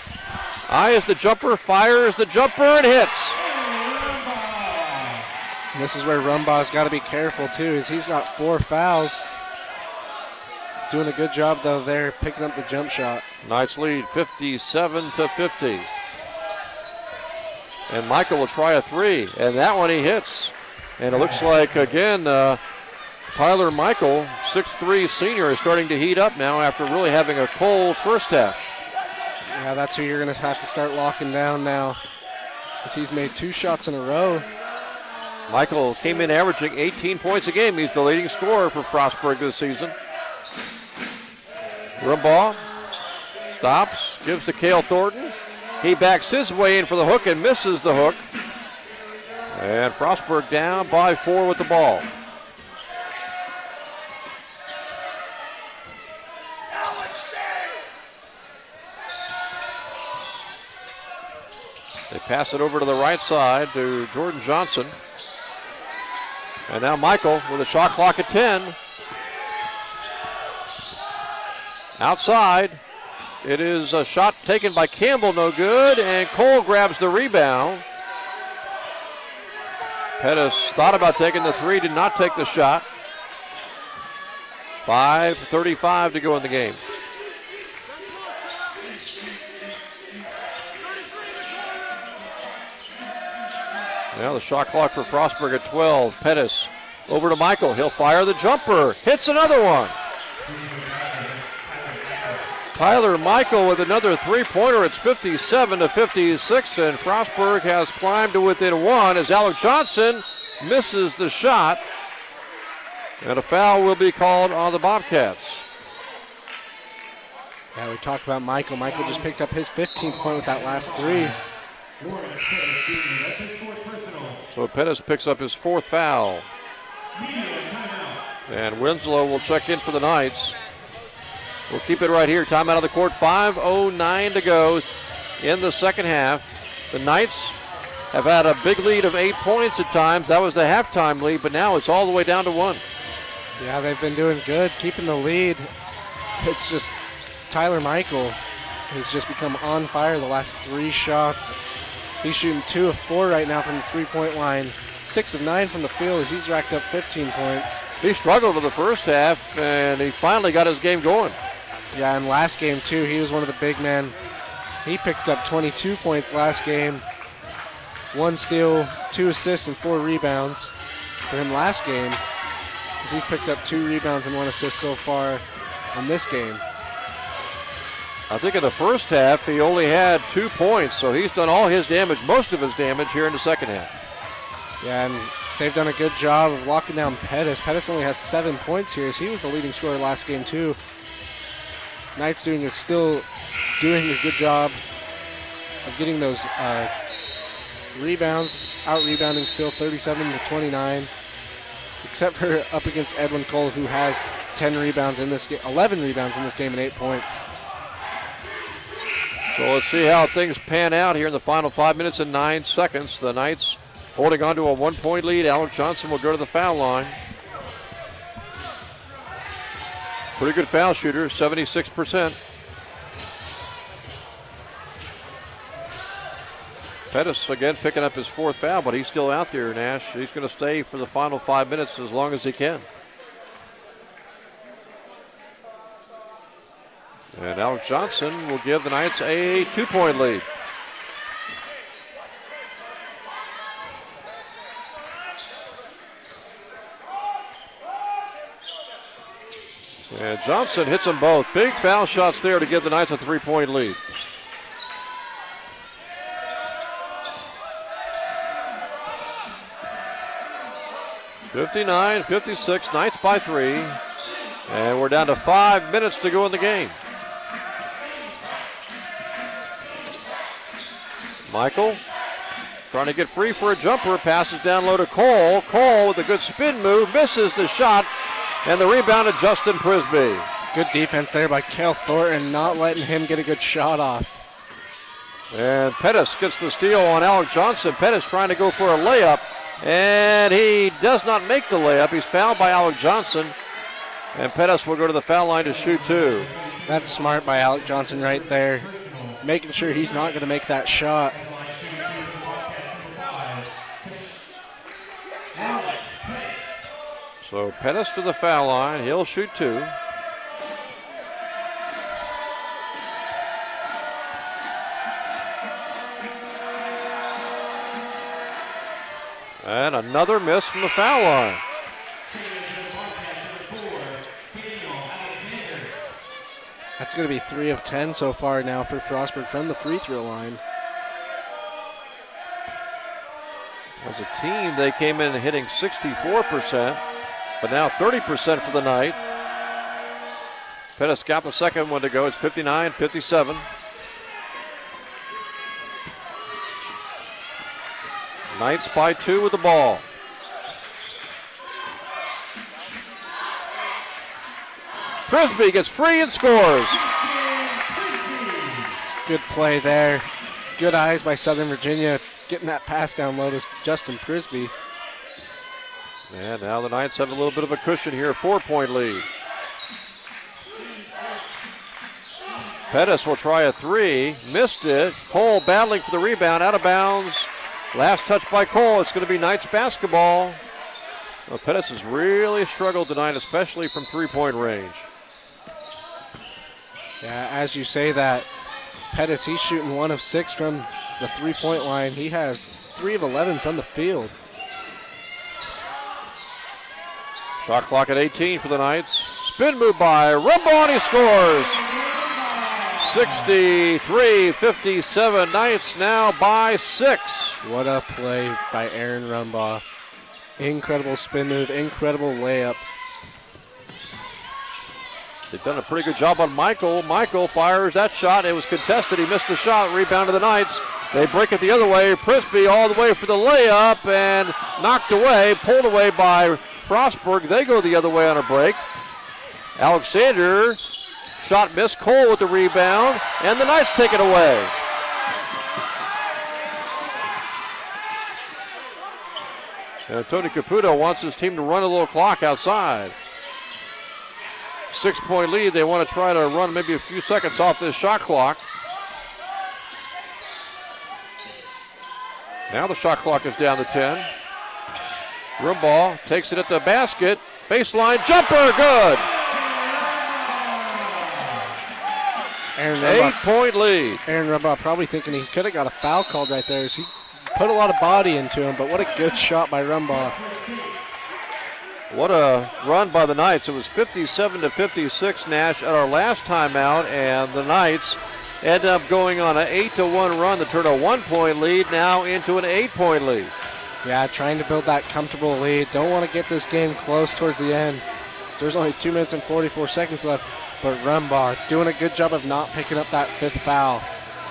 Eyes the jumper, fires the jumper, and hits. And this is where Rumbaugh's got to be careful too, as he's got 4 fouls. Doing a good job though there, picking up the jump shot. Knights lead 57-50. And Michael will try a 3, and that one he hits. And it looks like, again, Tyler Michael, 6'3" senior, is starting to heat up now after really having a cold first half. Yeah, that's who you're going to have to start locking down now, as he's made 2 shots in a row. Michael came in averaging 18 points a game. He's the leading scorer for Frostburg this season. Rumbaugh stops, gives to Cale Thornton. He backs his way in for the hook and misses the hook. And Frostburg down by 4 with the ball. They pass it over to the right side to Jordan Johnson. And now Michael with a shot clock at 10. Outside. It is a shot taken by Campbell, no good, and Cole grabs the rebound. Pettis thought about taking the 3, did not take the shot. 5:35 to go in the game. Now the shot clock for Frostburg at 12. Pettis over to Michael. He'll fire the jumper. Hits another one. Tyler Michael with another 3-pointer. It's 57-56, and Frostburg has climbed to within 1 as Alec Johnson misses the shot. And a foul will be called on the Bobcats. Yeah, we talked about Michael. Michael just picked up his 15th point with that last 3. So Pettis picks up his 4th foul. And Winslow will check in for the Knights. We'll keep it right here. Timeout of the court. 5:09 to go in the second half. The Knights have had a big lead of 8 points at times. That was the halftime lead, but now it's all the way down to 1. Yeah, they've been doing good, keeping the lead. It's just Tyler Michael has just become on fire the last 3 shots. He's shooting 2 of 4 right now from the 3-point line. 6 of 9 from the field as he's racked up 15 points. He struggled in the first half, and he finally got his game going. Yeah, and last game, too, he was one of the big men. He picked up 22 points last game. 1 steal, 2 assists, and 4 rebounds for him last game, because he's picked up 2 rebounds and 1 assist so far in this game. I think in the first half, he only had 2 points, so he's done all his damage, most of his damage here in the second half. Yeah, and they've done a good job of locking down Pettis. Pettis only has 7 points here, as he was the leading scorer last game, too. Knights still doing a good job of getting those rebounds, out-rebounding still 37-29, except for up against Edwin Cole, who has 10 rebounds in this game, 11 rebounds in this game and 8 points. So let's see how things pan out here in the final 5 minutes and 9 seconds. The Knights holding on to a 1-point lead. Alec Johnson will go to the foul line. Pretty good foul shooter, 76%. Pettis again picking up his 4th foul, but he's still out there, Nash. He's going to stay for the final 5 minutes as long as he can. And Alec Johnson will give the Knights a 2-point lead. And Johnson hits them both. Big foul shots there to give the Knights a 3-point lead. (59-56), Knights by 3. And we're down to 5 minutes to go in the game. Michael trying to get free for a jumper. Passes down low to Cole. Cole with a good spin move. Misses the shot. And the rebound to Justin Prisby. Good defense there by Cale Thornton, not letting him get a good shot off. And Pettis gets the steal on Alec Johnson. Pettis trying to go for a layup, and he does not make the layup. He's fouled by Alec Johnson. And Pettis will go to the foul line to shoot 2. That's smart by Alec Johnson right there, making sure he's not going to make that shot. So Pettis to the foul line. He'll shoot 2. And another miss from the foul line. That's going to be 3 of 10 so far now for Frostburg from the free throw line. As a team, they came in hitting 64%, but now 30% for the night. Pettis got the second one to go. It's 59-57. Knights by 2 with the ball. Prisby gets free and scores. Good play there. Good eyes by Southern Virginia, getting that pass down low to Justin Prisby. And now the Knights have a little bit of a cushion here, 4-point lead. Pettis will try a 3, missed it. Cole battling for the rebound, out of bounds. Last touch by Cole. It's going to be Knights basketball. Well, Pettis has really struggled tonight, especially from 3-point range. Yeah, as you say that, Pettis, he's shooting 1 of 6 from the 3-point line. He has 3 of 11 from the field. Shot clock at 18 for the Knights. Spin move by Rumbaugh, and he scores. 63-57. Knights now by 6. What a play by Aaron Rumbaugh. Incredible spin move, incredible layup. They've done a pretty good job on Michael. Michael fires that shot. It was contested. He missed the shot. Rebound to the Knights. They break it the other way. Prisby all the way for the layup and knocked away, pulled away by Frostburg. They go the other way on a break. Alexander, shot missed. Cole with the rebound, and the Knights take it away. And Tony Caputo wants his team to run a little clock outside. 6-point lead. They want to try to run maybe a few seconds off this shot clock. Now the shot clock is down to 10. Rumbaugh takes it at the basket. Baseline jumper, good. Aaron 8-point lead. Aaron Rumbaugh probably thinking he could have got a foul called right there. He put a lot of body into him, but what a good shot by Rumbaugh. What a run by the Knights. It was 57-56, Nash, at our last timeout, and the Knights end up going on an 8-1 run to turn a 1-point lead now into an 8-point lead. Yeah, trying to build that comfortable lead. Don't want to get this game close towards the end. So there's only 2 minutes and 44 seconds left, but Rumbaugh doing a good job of not picking up that 5th foul.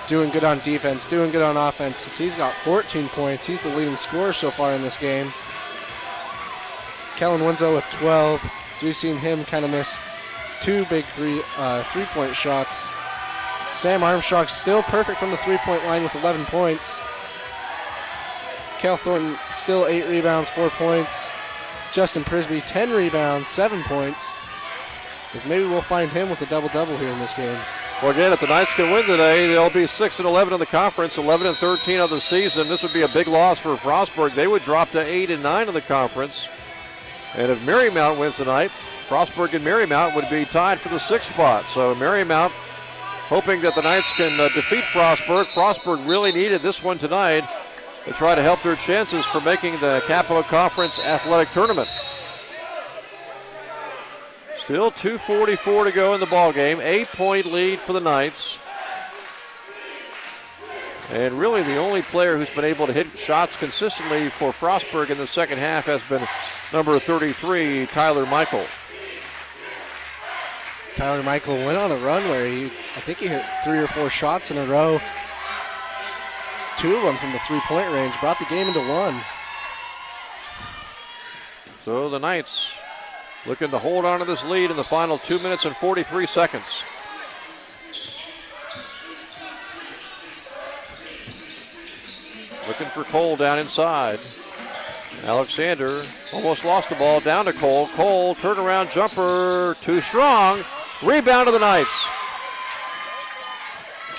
Doing good on defense, doing good on offense. He's got 14 points. He's the leading scorer so far in this game. Kellen Winslow with 12. So we've seen him kind of miss 2 big three-point shots. Sam Armstrong still perfect from the 3-point line with 11 points. Kel Thornton still 8 rebounds, 4 points. Justin Prisby 10 rebounds, 7 points. Because maybe we'll find him with a double-double here in this game. Well, again, if the Knights can win today, they'll be 6-11 in the conference, 11-13 of the season. This would be a big loss for Frostburg. They would drop to 8-9 in the conference. And if Marymount wins tonight, Frostburg and Marymount would be tied for the 6th spot. So Marymount hoping that the Knights can defeat Frostburg. Frostburg really needed this one tonight to try to help their chances for making the Capital Conference Athletic Tournament. Still 2:44 to go in the ball game. 8-point lead for the Knights. And really the only player who's been able to hit shots consistently for Frostburg in the second half has been number 33, Tyler Michael. Tyler Michael went on a run where I think he hit 3 or 4 shots in a row. 2 of them from the 3-point range, brought the game into 1. So the Knights looking to hold on to this lead in the final 2 minutes and 43 seconds. Looking for Cole down inside. Alexander almost lost the ball, down to Cole. Cole, turnaround jumper, too strong. Rebound to the Knights.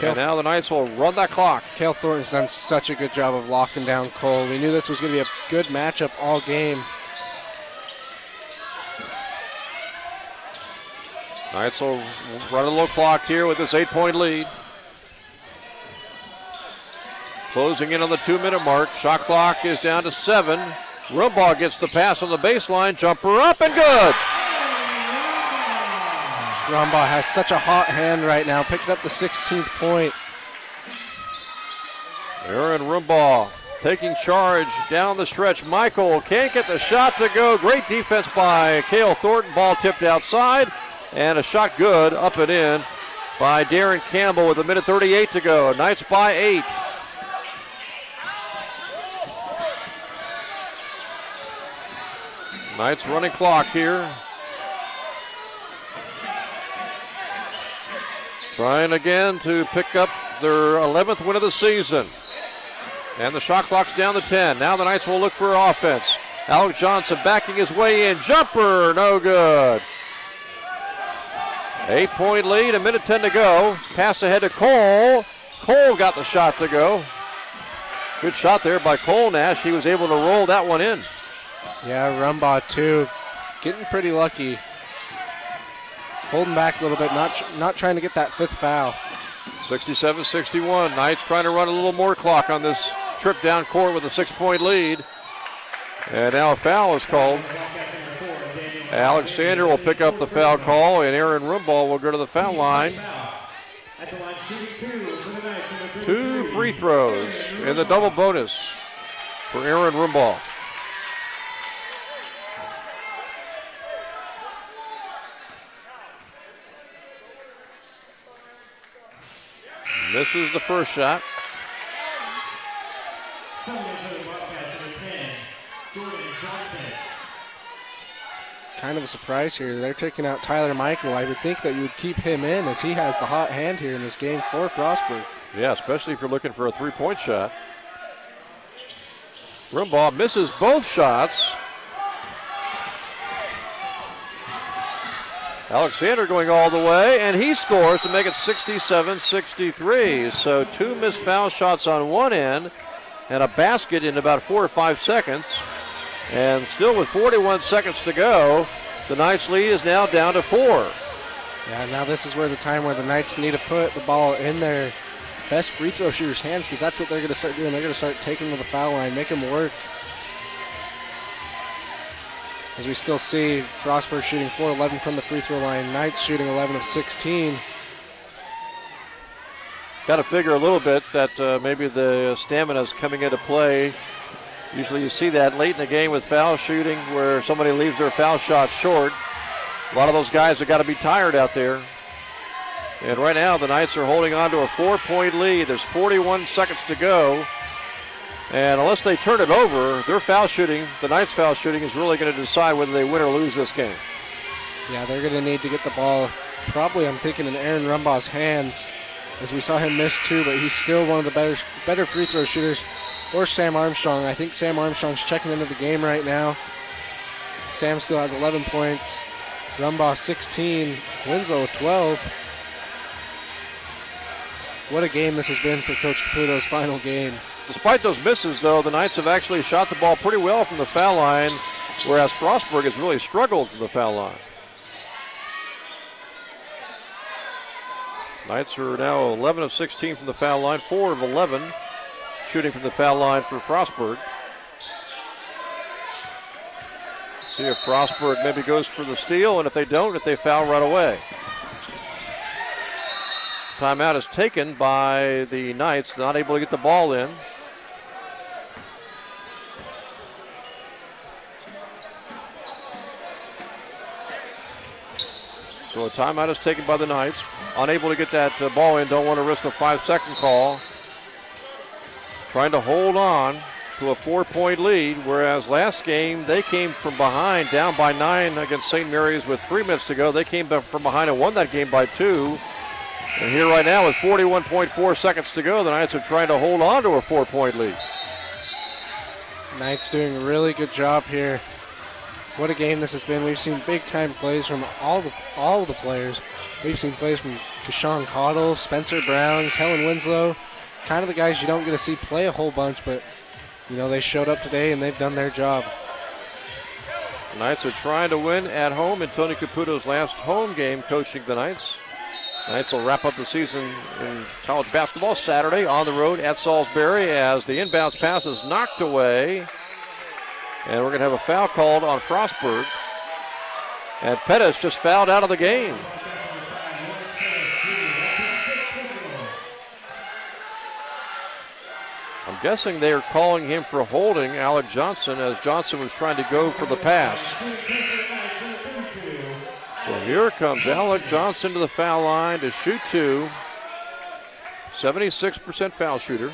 And now the Knights will run that clock. Cale Thornton's done such a good job of locking down Cole. We knew this was going to be a good matchup all game. Knights will run a little clock here with this 8-point lead. Closing in on the 2-minute mark. Shot clock is down to 7. Rumbaugh gets the pass on the baseline. Jumper up and good. Rumbaugh has such a hot hand right now, picking up the 16th point. Aaron Rumbaugh taking charge down the stretch. Michael can't get the shot to go. Great defense by Cale Thornton. Ball tipped outside, and a shot good, up and in by Darren Campbell with 1:38 to go. Knights by 8. Knights running clock here. Trying again to pick up their 11th win of the season. And the shot clock's down to 10. Now the Knights will look for offense. Alex Johnson backing his way in. Jumper, no good. 8-point lead, 1:10 to go. Pass ahead to Cole. Cole got the shot to go. Good shot there by Cole Nash. He was able to roll that one in. Yeah, Rumbaugh too. Getting pretty lucky. Holding back a little bit, not trying to get that 5th foul. 67-61. Knights trying to run a little more clock on this trip down court with a 6-point lead. And now a foul is called. Alexander will pick up the foul call, and Aaron Rumbaugh will go to the foul line. 2 free throws in the double bonus for Aaron Rumbaugh. Misses the first shot. Kind of a surprise here. They're taking out Tyler Michael. I would think that you would keep him in as he has the hot hand here in this game for Frostburg. Yeah, especially if you're looking for a 3-point shot. Rumbaugh misses both shots. Alexander going all the way, and he scores to make it 67-63. So 2 missed foul shots on one end and a basket in about 4 or 5 seconds. And still with 41 seconds to go, the Knights lead is now down to 4. Yeah, now this is where the time where the Knights need to put the ball in their best free throw shooters' hands, because that's what they're going to start doing. They're going to start taking to the foul line, make them work. As we still see Frostburg shooting 4-11 from the free throw line. Knights shooting 11 of 16. Got to figure a little bit that maybe the stamina is coming into play. Usually you see that late in the game with foul shooting where somebody leaves their foul shot short. A lot of those guys have got to be tired out there. And right now the Knights are holding on to a 4-point lead. There's 41 seconds to go. And unless they turn it over, their foul shooting, the Knights' foul shooting, is really going to decide whether they win or lose this game. Yeah, they're going to need to get the ball, probably I'm thinking in Aaron Rumbaugh's hands, as we saw him miss 2, but he's still one of the better free throw shooters. Or Sam Armstrong. I think Sam Armstrong's checking into the game right now. Sam still has 11 points. Rumbaugh 16, Winslow 12. What a game this has been for Coach Caputo's final game. Despite those misses, though, the Knights have actually shot the ball pretty well from the foul line, whereas Frostburg has really struggled from the foul line. Knights are now 11 of 16 from the foul line, 4 of 11 shooting from the foul line for Frostburg. See if Frostburg maybe goes for the steal, and if they don't, if they foul right away. Timeout is taken by the Knights, not able to get the ball in. So a timeout is taken by the Knights. Unable to get that ball in, don't want to risk a 5-second call. Trying to hold on to a 4-point lead, whereas last game they came from behind, down by 9 against St. Mary's with 3 minutes to go. They came from behind and won that game by 2. And here right now with 41.4 seconds to go, the Knights are trying to hold on to a 4-point lead. Knights doing a really good job here. What a game this has been. We've seen big-time plays from all the players. We've seen plays from Deshaun Caudill, Spencer Brown, Kellen Winslow. Kind of the guys you don't get to see play a whole bunch, but, you know, they showed up today and they've done their job. Knights are trying to win at home in Tony Caputo's last home game coaching the Knights. Knights will wrap up the season in college basketball Saturday on the road at Salisbury as the inbounds pass is knocked away. And we're going to have a foul called on Frostburg. And Pettis just fouled out of the game. I'm guessing they are calling him for holding Alec Johnson as Johnson was trying to go for the pass. So here comes Alec Johnson to the foul line to shoot two. 76% foul shooter.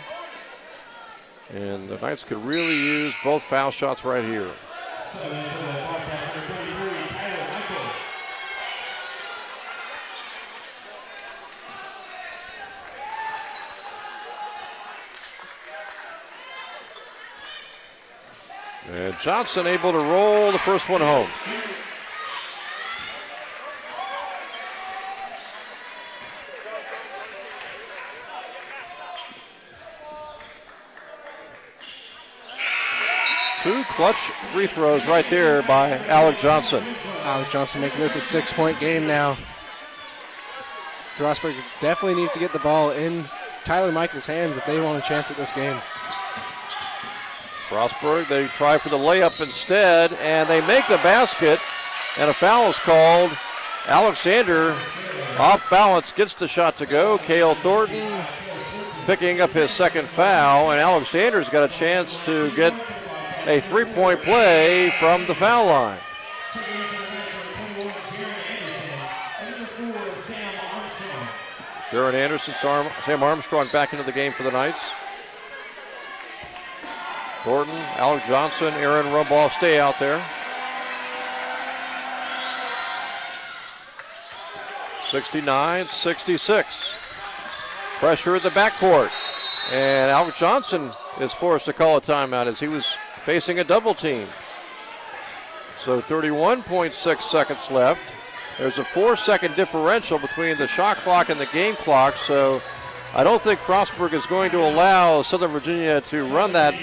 And the Knights could really use both foul shots right here. And Johnson able to roll the first one home. Two clutch free throws right there by Alec Johnson. Alec Johnson making this a 6-point game now. Frostburg definitely needs to get the ball in Tyler Michael's hands if they want a chance at this game. Frostburg, they try for the layup instead, and they make the basket, and a foul is called. Alexander, off balance, gets the shot to go. Cale Thornton picking up his second foul, and Alexander's got a chance to get a three-point play from the foul line. Jaron Anderson, Sam Armstrong back into the game for the Knights. Gordon, Alec Johnson, Aaron Rumbaugh stay out there. 69-66. Pressure at the backcourt. And Alec Johnson is forced to call a timeout as he was facing a double team. So 31.6 seconds left. There's a 4-second differential between the shot clock and the game clock, so I don't think Frostburg is going to allow Southern Virginia to run that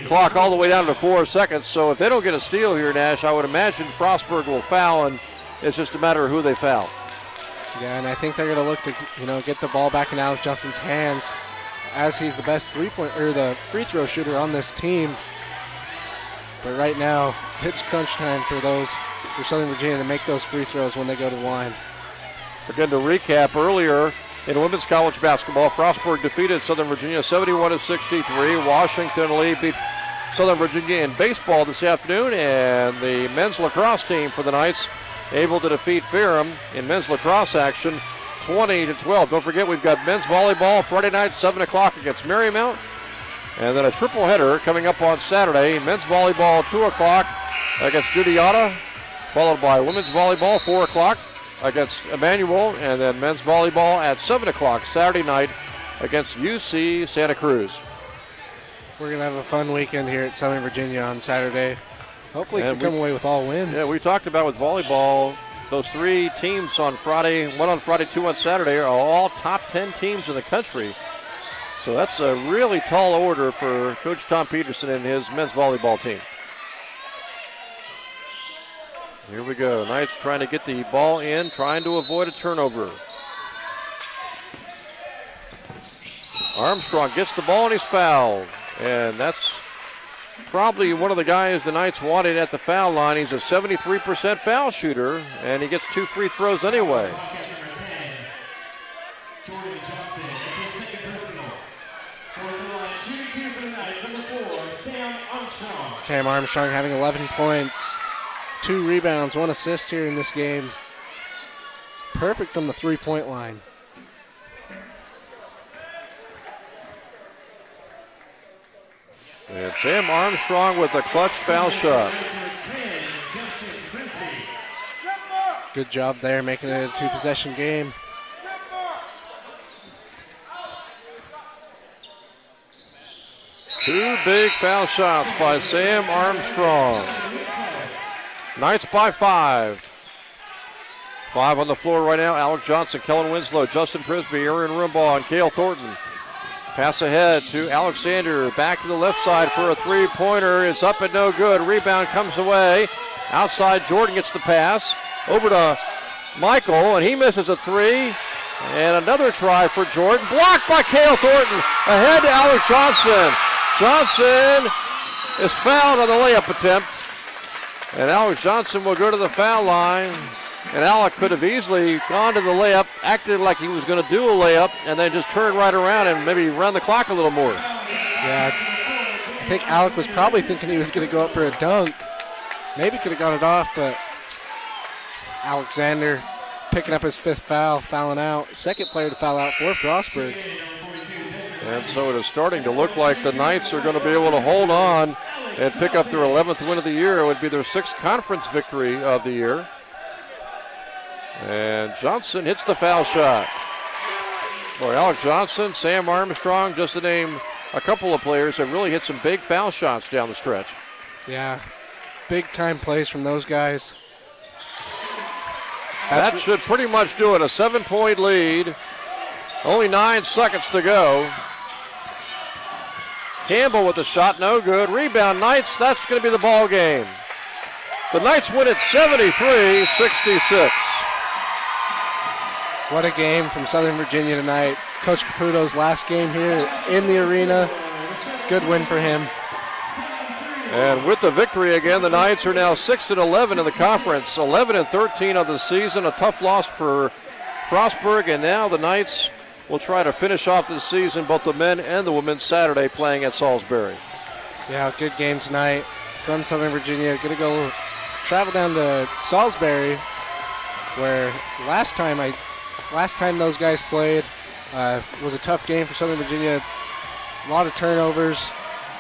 clock all the way down to 4 seconds. So if they don't get a steal here, Nash, I would imagine Frostburg will foul, and it's just a matter of who they foul. Yeah, and I think they're going to look to, get the ball back in Alec Johnson's hands as he's the best the free throw shooter on this team. But right now, it's crunch time for Southern Virginia to make those free throws when they go to the line. Again, to recap, earlier in women's college basketball, Frostburg defeated Southern Virginia 71-63. Washington Lee beat Southern Virginia in baseball this afternoon, and the men's lacrosse team for the Knights able to defeat Ferrum in men's lacrosse action 20-12. Don't forget, we've got men's volleyball Friday night, 7 o'clock against Marymount. And then a triple header coming up on Saturday. Men's volleyball, 2 o'clock against Judiata, followed by women's volleyball, 4 o'clock against Emmanuel, and then men's volleyball at 7 o'clock Saturday night against UC Santa Cruz. We're going to have a fun weekend here at Southern Virginia on Saturday. Hopefully we can come away with all wins. Yeah, we talked about with volleyball, those 3 teams on Friday, 1 on Friday, 2 on Saturday, are all top 10 teams in the country. So that's a really tall order for Coach Tom Peterson and his men's volleyball team. Here we go. Knights trying to get the ball in, trying to avoid a turnover. Armstrong gets the ball and he's fouled. And that's probably one of the guys the Knights wanted at the foul line. He's a 73% foul shooter, and he gets 2 free throws anyway. Sam Armstrong having 11 points, 2 rebounds, 1 assist here in this game. Perfect from the 3-point line. And Sam Armstrong with a clutch foul shot. Good job there, making it a 2-possession game. Two big foul shots by Sam Armstrong. Knights by 5. 5 on the floor right now. Alec Johnson, Kellen Winslow, Justin Prisby, Aaron Rumbaugh, and Cale Thornton. Pass ahead to Alexander. Back to the left side for a three-pointer. It's up and no good. Rebound comes away. Outside, Jordan gets the pass. Over to Michael, and he misses a three. And another try for Jordan. Blocked by Cale Thornton. Ahead to Alec Johnson. Johnson is fouled on the layup attempt. And Alex Johnson will go to the foul line. And Alec could have easily gone to the layup, acted like he was going to do a layup, and then just turn right around and maybe run the clock a little more. Yeah, I think Alec was probably thinking he was going to go up for a dunk. Maybe could have got it off, but Alexander picking up his 5th foul, fouling out. Second player to foul out for Frostburg. And so it is starting to look like the Knights are going to be able to hold on and pick up their 11th win of the year. It would be their 6th conference victory of the year. And Johnson hits the foul shot. Boy, Alec Johnson, Sam Armstrong, just to name a couple of players that really hit some big foul shots down the stretch. Yeah, big-time plays from those guys. That should pretty much do it. A 7-point lead. Only 9 seconds to go. Campbell with the shot, no good. Rebound, Knights, that's going to be the ball game. The Knights win it 73-66. What a game from Southern Virginia tonight. Coach Caputo's last game here in the arena. Good win for him. And with the victory again, the Knights are now 6-11 in the conference, 11-13 of the season. A tough loss for Frostburg, and now the Knights will try to finish off the season, both the men and the women, Saturday playing at Salisbury. Yeah, good game tonight from Southern Virginia. Going to go travel down to Salisbury, where last time those guys played was a tough game for Southern Virginia. A lot of turnovers.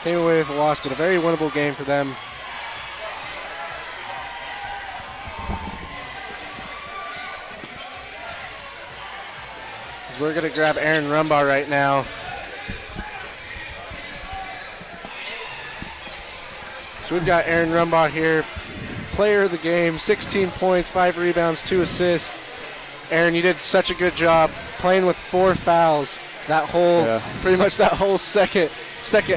Came away with a loss, but a very winnable game for them. We're going to grab Aaron Rumbaugh right now. So we've got Aaron Rumbaugh here, player of the game, 16 points, 5 rebounds, 2 assists. Aaron, you did such a good job playing with 4 fouls pretty much that whole second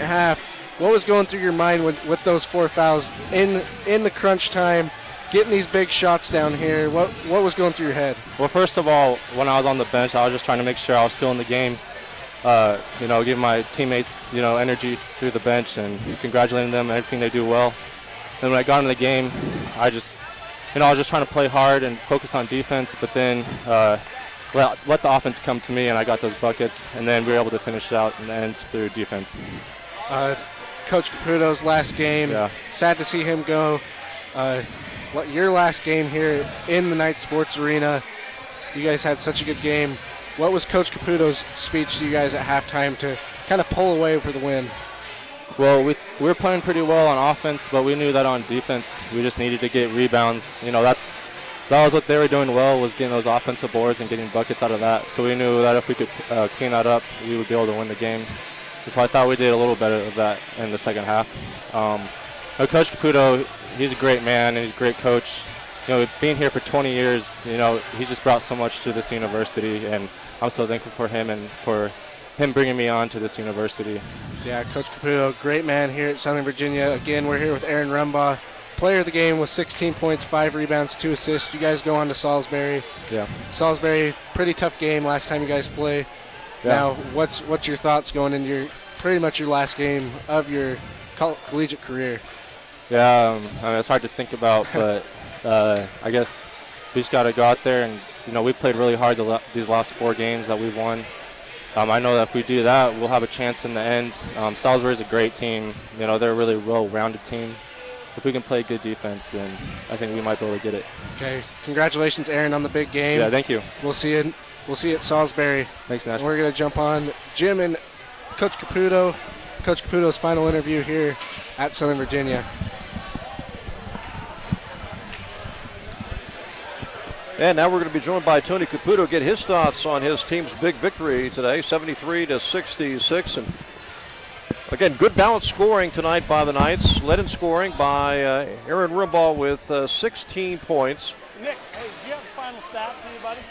half. What was going through your mind with those 4 fouls in the crunch time, getting these big shots down here? What was going through your head? Well, first of all, when I was on the bench, I was just trying to make sure I was still in the game. Give my teammates, energy through the bench and congratulating them on everything they do well. And when I got into the game, I was just trying to play hard and focus on defense, but then let the offense come to me, and I got those buckets, and then we were able to finish out in the end through defense. Coach Caputo's last game, sad to see him go. Your last game here in the Knight Sports Arena, you guys had such a good game. What was Coach Caputo's speech to you guys at halftime to kind of pull away for the win? Well, we were playing pretty well on offense, but we knew that on defense we just needed to get rebounds. That was what they were doing well, was getting those offensive boards and getting buckets out of that. So we knew that if we could clean that up, we would be able to win the game. So I thought we did a little better of that in the second half. Coach Caputo, he's a great man and he's a great coach. Being here for 20 years, he just brought so much to this university, and I'm so thankful for him and for him bringing me on to this university. Yeah, Coach Caputo, great man here at Southern Virginia. Again, we're here with Aaron Rumbaugh, player of the game with 16 points, 5 rebounds, 2 assists. You guys go on to Salisbury. Yeah. Salisbury, pretty tough game last time you guys played. Yeah. Now, what's your thoughts going into pretty much your last game of your collegiate career? Yeah, it's hard to think about, but I guess we just got to go out there and, we played really hard these last 4 games that we've won. I know that if we do that, we'll have a chance in the end. Salisbury's a great team. They're a really well-rounded team. If we can play good defense, then I think we might be able to get it. Okay. Congratulations, Aaron, on the big game. Yeah, thank you. We'll see you at Salisbury. Thanks, Nash. We're going to jump on Jim and Coach Caputo. Coach Caputo's final interview here at Southern Virginia. And now we're going to be joined by Tony Caputo, get his thoughts on his team's big victory today, 73-66. And Again, good balanced scoring tonight by the Knights. Led in scoring by Aaron Rumbaugh with 16 points. Nick, hey, do you have final stats, anybody?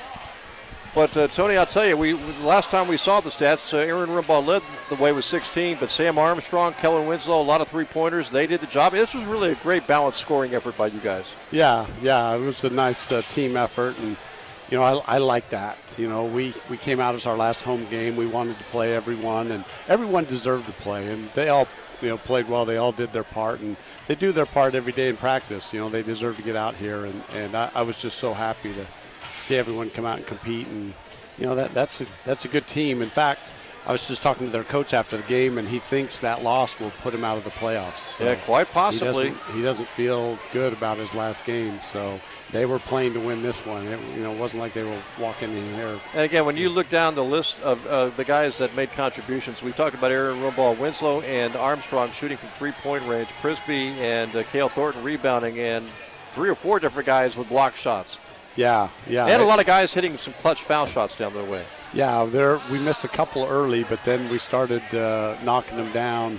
But, Tony, I'll tell you, last time we saw the stats, Aaron Rumbaugh led the way with 16, but Sam Armstrong, Kellen Winslow, a lot of three-pointers. They did the job. This was really a great balanced scoring effort by you guys. Yeah, it was a nice team effort, and, you know, I like that. You know, we came out as our last home game. We wanted to play everyone, and everyone deserved to play, and they all, you know, played well. They all did their part, and they do their part every day in practice. You know, they deserve to get out here, and I was just so happy to see everyone come out and compete, and you know that's a good team. In fact, I was just talking to their coach after the game, and he thinks that loss will put him out of the playoffs. So yeah, quite possibly. He doesn't feel good about his last game, so they were playing to win this one. It wasn't like they were walking in here. And again, when you look down the list of the guys that made contributions, we talked about Aaron Rumbaugh, Winslow, and Armstrong shooting from three-point range, Prisby and Cale Thornton rebounding, and 3 or 4 different guys with block shots. Yeah. And a lot of guys hitting some clutch foul shots down their way. Yeah, we missed a couple early, but then we started knocking them down.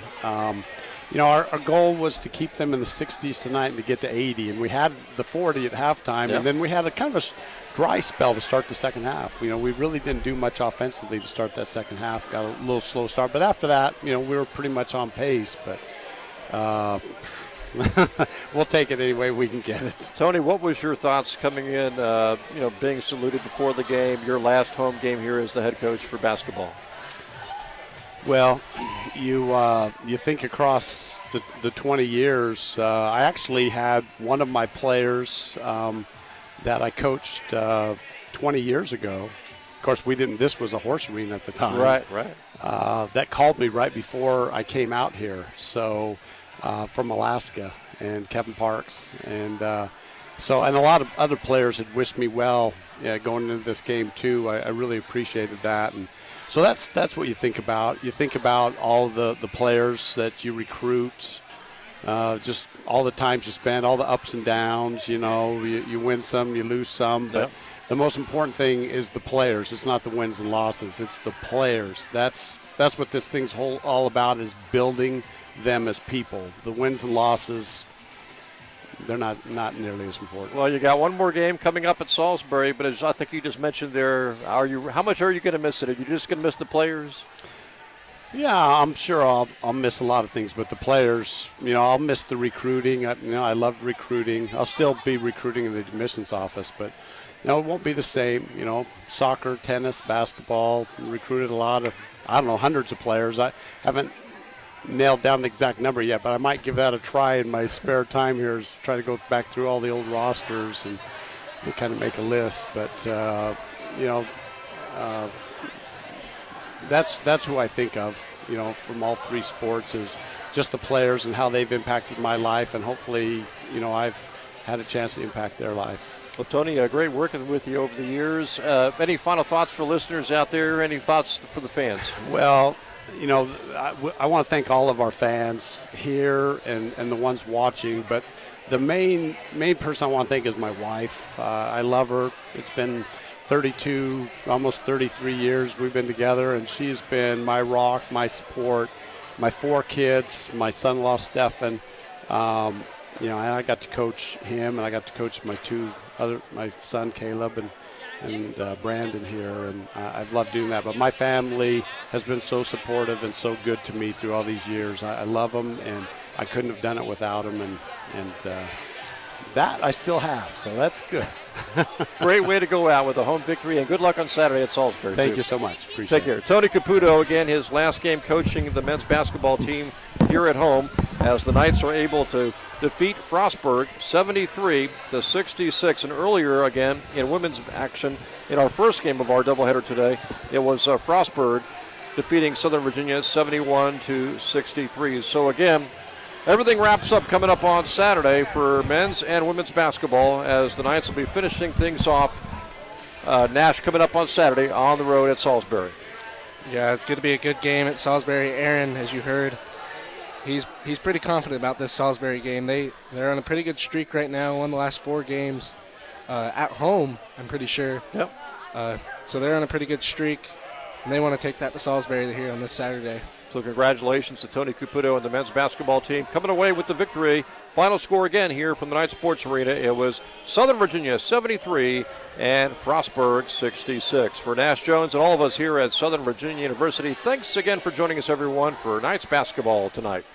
You know, our goal was to keep them in the 60s tonight and to get to 80, and we had the 40 at halftime, and then we had a kind of a dry spell to start the second half. You know, we really didn't do much offensively to start that second half. Got a little slow start, but after that, you know, we were pretty much on pace, but we'll take it any way we can get it. Tony, what was your thoughts coming in, being saluted before the game, your last home game here as the head coach for basketball? Well, you think across the 20 years, I actually had one of my players that I coached 20 years ago. Of course, this was a horse arena at the time. Right. That called me right before I came out here. So, from Alaska, and Kevin Parks, and a lot of other players had wished me well going into this game too. I really appreciated that, and so that's what you think about. You think about all the players that you recruit, just all the times you spend, all the ups and downs. You know, you win some, you lose some, but the most important thing is the players. It's not the wins and losses; it's the players. That's what this thing's all about, is building them as people. The wins and losses, they're not nearly as important. Well, you got one more game coming up at Salisbury, but as I think you just mentioned there, how much are you going to miss it? Are you just going to miss the players? Yeah, I'm sure I'll miss a lot of things, but the players, you know, I'll miss the recruiting. I loved recruiting. I'll still be recruiting in the admissions office, but it won't be the same. You know, soccer, tennis, basketball, recruited a lot of, hundreds of players. I haven't nailed down the exact number yet, but I might give that a try in my spare time here, is try to go back through all the old rosters and kind of make a list. But that's who I think of, you know, from all 3 sports, is just the players and how they've impacted my life, and hopefully, you know, I've had a chance to impact their life. Well, Tony, great working with you over the years. Any final thoughts for listeners out there? Any thoughts for the fans? Well, you know, I want to thank all of our fans here and the ones watching, but the main person I want to thank is my wife. I love her. It's been 32, almost 33 years we've been together, and she's been my rock, my support, my 4 kids, my son-in-law Stephen. You know, I got to coach him, and I got to coach my son Caleb and Brandon here, and I've loved doing that. But my family has been so supportive and so good to me through all these years. I love them, and I couldn't have done it without them, and that I still have, so that's good. Great way to go out with a home victory, and good luck on Saturday at Salisbury. Thank you so much. Appreciate it. Take care. Tony Caputo, again, his last game coaching the men's basketball team here at home, as the Knights are able to defeat Frostburg 73-66. And earlier, again, in women's action, in our first game of our doubleheader today, it was Frostburg defeating Southern Virginia 71-63. So again, everything wraps up coming up on Saturday for men's and women's basketball, as the Knights will be finishing things off. Nash coming up on Saturday on the road at Salisbury. Yeah, it's going to be a good game at Salisbury. Aaron, as you heard, he's pretty confident about this Salisbury game. They're on a pretty good streak right now. Won the last 4 games at home, I'm pretty sure. Yep. So they're on a pretty good streak, and they want to take that to Salisbury here on this Saturday. So congratulations to Tony Caputo and the men's basketball team coming away with the victory. Final score again here from the Knight Sports Arena. It was Southern Virginia 73 and Frostburg 66. For Nash Jones and all of us here at Southern Virginia University, thanks again for joining us, everyone, for Knights basketball tonight.